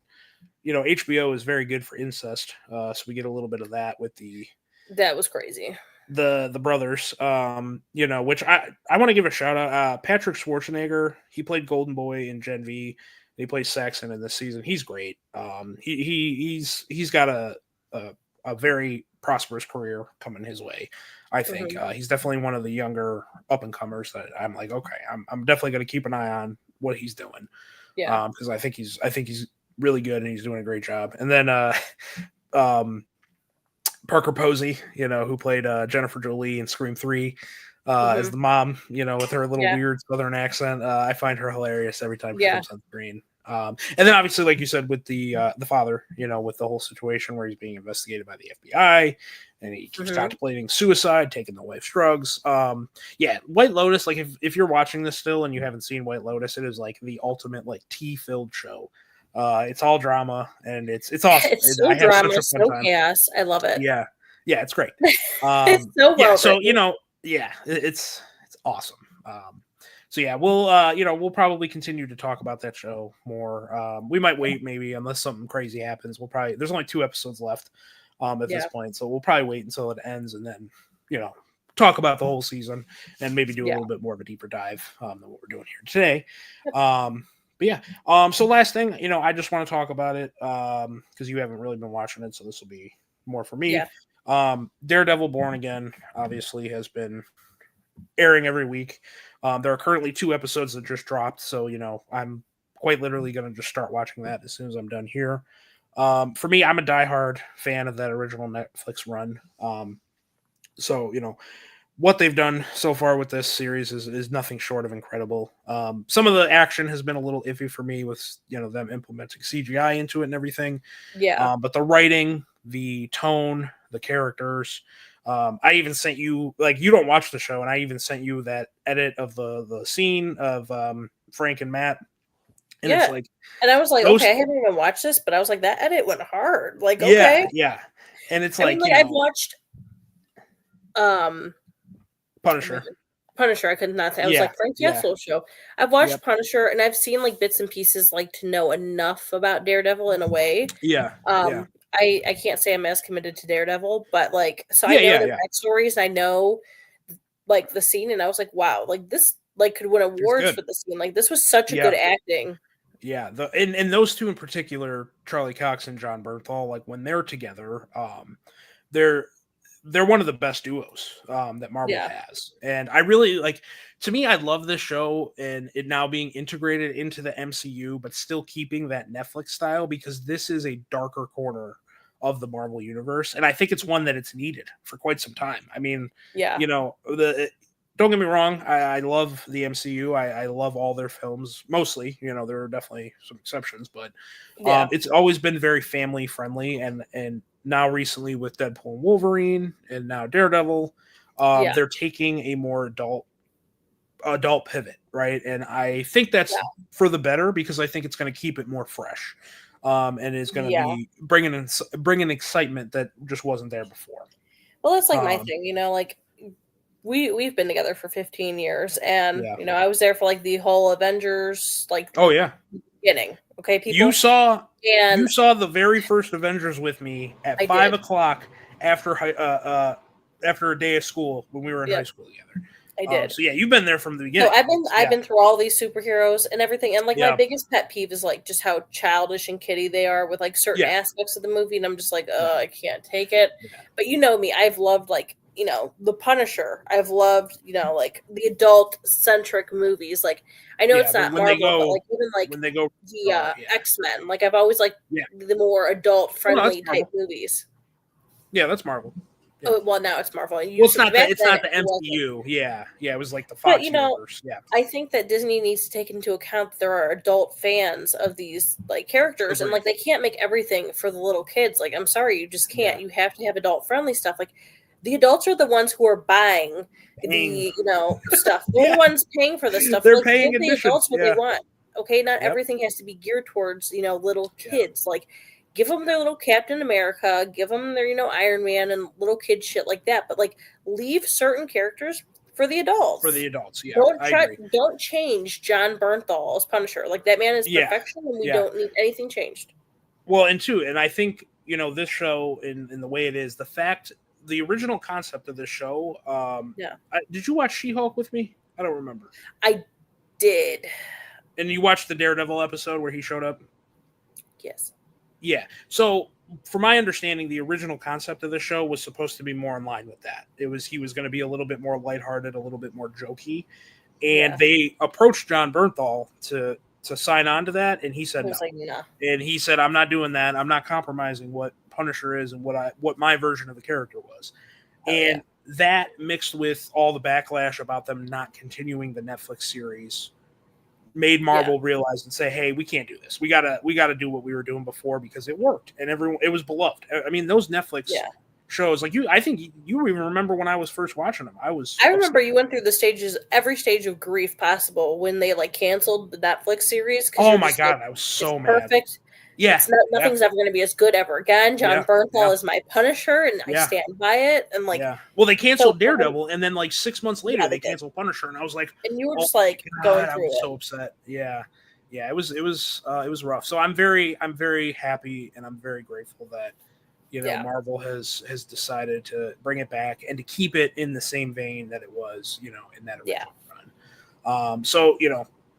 HBO is very good for incest. So we get a little bit of that with the That was crazy. The brothers, which I want to give a shout out. Patrick Schwarzenegger, he played Golden Boy in Gen V. He plays Saxon in this season. He's great. He's got a very prosperous career coming his way. I think he's definitely one of the younger up and comers that I'm like, okay, I'm definitely going to keep an eye on what he's doing. Yeah, because I think he's really good and he's doing a great job. And then Parker Posey, who played Jennifer Jolie in Scream 3 as the mom, with her little weird Southern accent. I find her hilarious every time she comes on screen. And then obviously, like you said, with the father, with the whole situation where he's being investigated by the FBI and he keeps contemplating suicide, taking the wife's drugs. White Lotus, like if you're watching this still and you haven't seen White Lotus, it is like the ultimate like tea-filled show. It's all drama and it's awesome. It's so drama, so chaos. I love it. Yeah, it's great. It's so well. So it's awesome. So yeah, we'll probably continue to talk about that show more. We might wait maybe unless something crazy happens. There's only 2 episodes left at this point, so we'll probably wait until it ends and then talk about the whole season and maybe do a little bit more of a deeper dive than what we're doing here today. But yeah, so last thing, I just want to talk about it because you haven't really been watching it, so this will be more for me. Daredevil Born Again obviously has been airing every week. There are currently 2 episodes that just dropped, so I'm quite literally going to just start watching that as soon as I'm done here. For me, I'm a diehard fan of that original Netflix run. So what they've done so far with this series is nothing short of incredible. Some of the action has been a little iffy for me with them implementing CGI into it and everything. But the writing, the tone, the characters. I even sent you, like, you don't watch the show, and I even sent you that edit of the scene of Frank and Matt. And it's like, and I was like, okay, I haven't even watched this, but I was like, that edit went hard. Like, okay, yeah. And it's I've watched Punisher. I could not say. I was like, Frank Castle show. I've watched Punisher, and I've seen like bits and pieces, like to know enough about Daredevil in a way. I can't say I'm as committed to Daredevil, but like, so I know the backstories. I know like the scene, and I was like, wow, like this like could win awards for the scene. Like this was such a good acting. Yeah, and those 2 in particular, Charlie Cox and John Bernthal, like when they're together, they're one of the best duos that Marvel has. And I really like, to me, I love this show and it now being integrated into the MCU, but still keeping that Netflix style, because this is a darker corner of the Marvel universe. And I think it's one that it's needed for quite some time. I mean, don't get me wrong. I love the MCU. I love all their films, mostly. There are definitely some exceptions, but it's always been very family friendly. And now recently with Deadpool and Wolverine, and now Daredevil, they're taking a more adult pivot, right? And I think that's for the better, because I think it's going to keep it more fresh, and is going to be bringing excitement that just wasn't there before. Well, that's like my thing, like. We've been together for 15 years, and I was there for like the whole Avengers, like beginning. Okay, people. You saw the very first Avengers with me at 5 o'clock after a day of school when we were in high school together. I did. So you've been there from the beginning. So I've been through all these superheroes and everything, and like my biggest pet peeve is like just how childish and kiddie they are with like certain aspects of the movie, and I'm just like, I can't take it. But me, I've loved like. The Punisher. I've loved, like the adult-centric movies. Like, I know it's not Marvel, but like even like when they go the X-Men. Like, I've always liked the more adult-friendly type movies. Yeah, that's Marvel. Yeah. Oh, well, now it's Marvel. It's not the MCU. Yeah, it was like the Fox universe. Yeah, I think that Disney needs to take into account that there are adult fans of these like characters, and like they can't make everything for the little kids. Like, I'm sorry, you just can't. You have to have adult-friendly stuff. Like. The adults are the ones who are buying the, stuff. They're the ones paying for this stuff. They're paying the adults what they want. Okay, not everything has to be geared towards, little kids. Like, give them their little Captain America, give them their, Iron Man and little kid shit like that. But like, leave certain characters for the adults. Don't change John Bernthal as Punisher. Like, that man is perfection, and we don't need anything changed. Well, and I think this show in the way it is, the fact the original concept of this show. Yeah. Did you watch She-Hulk with me? I don't remember. I did. And you watched the Daredevil episode where he showed up? Yes. Yeah. So, from my understanding, the original concept of the show was supposed to be more in line with that. He was going to be a little bit more lighthearted, a little bit more jokey, and they approached John Bernthal to sign on to that, and he said no. Like, nah. And he said, "I'm not doing that. I'm not compromising what Punisher is and what my version of the character was." And that mixed with all the backlash about them not continuing the Netflix series made Marvel realize and say, "Hey, we can't do this. We gotta do what we were doing before because it worked and it was beloved." I mean, those Netflix shows, like I think you even remember when I was first watching them. I remember you went through every stage of grief possible when they like canceled the Netflix series. Oh my god, I was so mad. Perfect. Yeah, nothing's ever going to be as good ever again. John Bernthal is my Punisher, and I stand by it. And like, well, they canceled Daredevil, and then like 6 months later, they canceled Punisher, and I was like, and you were just like going through it. So upset. Yeah, it was rough. So I'm very happy, and I'm very grateful that Marvel has decided to bring it back and to keep it in the same vein that it was, in that original run. So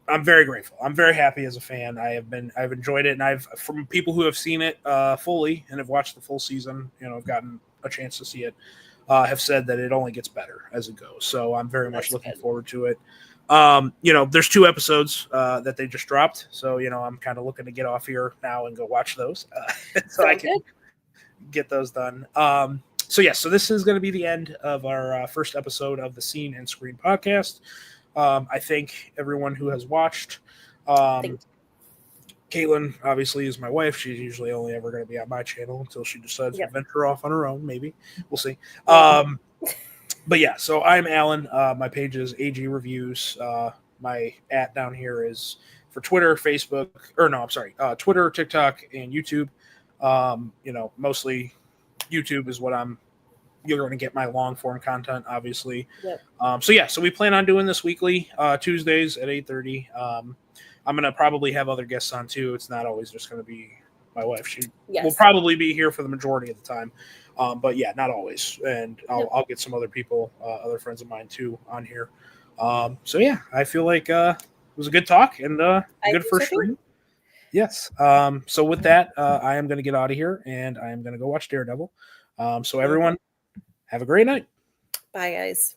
I'm very grateful. I'm very happy as a fan. I've enjoyed it, and from people who have seen it fully and have watched the full season, I've gotten a chance to see it, have said that it only gets better as it goes. So I'm very much looking forward to it. There's 2 episodes that they just dropped, so I'm kind of looking to get off here now and go watch those, so I can get those done. So this is going to be the end of our first episode of the Scene and Screen podcast. I thank everyone who has watched. Caitlin, obviously, is my wife. She's usually only ever going to be on my channel until she decides to venture off on her own. Maybe we'll see. But yeah, so I'm Alan. My page is AG Reviews. My @ down here is for Twitter, Facebook, Twitter, TikTok, and YouTube. Mostly YouTube is what you're going to get my long form content, obviously. So we plan on doing this weekly, Tuesdays at 8:30. I'm going to probably have other guests on too. It's not always just going to be my wife. She will probably be here for the majority of the time. But yeah, not always. And I'll get some other people, other friends of mine too on here. I feel like it was a good talk and a good first stream. Yes. So with that, I am going to get out of here and I am going to go watch Daredevil. So everyone, have a great night. Bye, guys.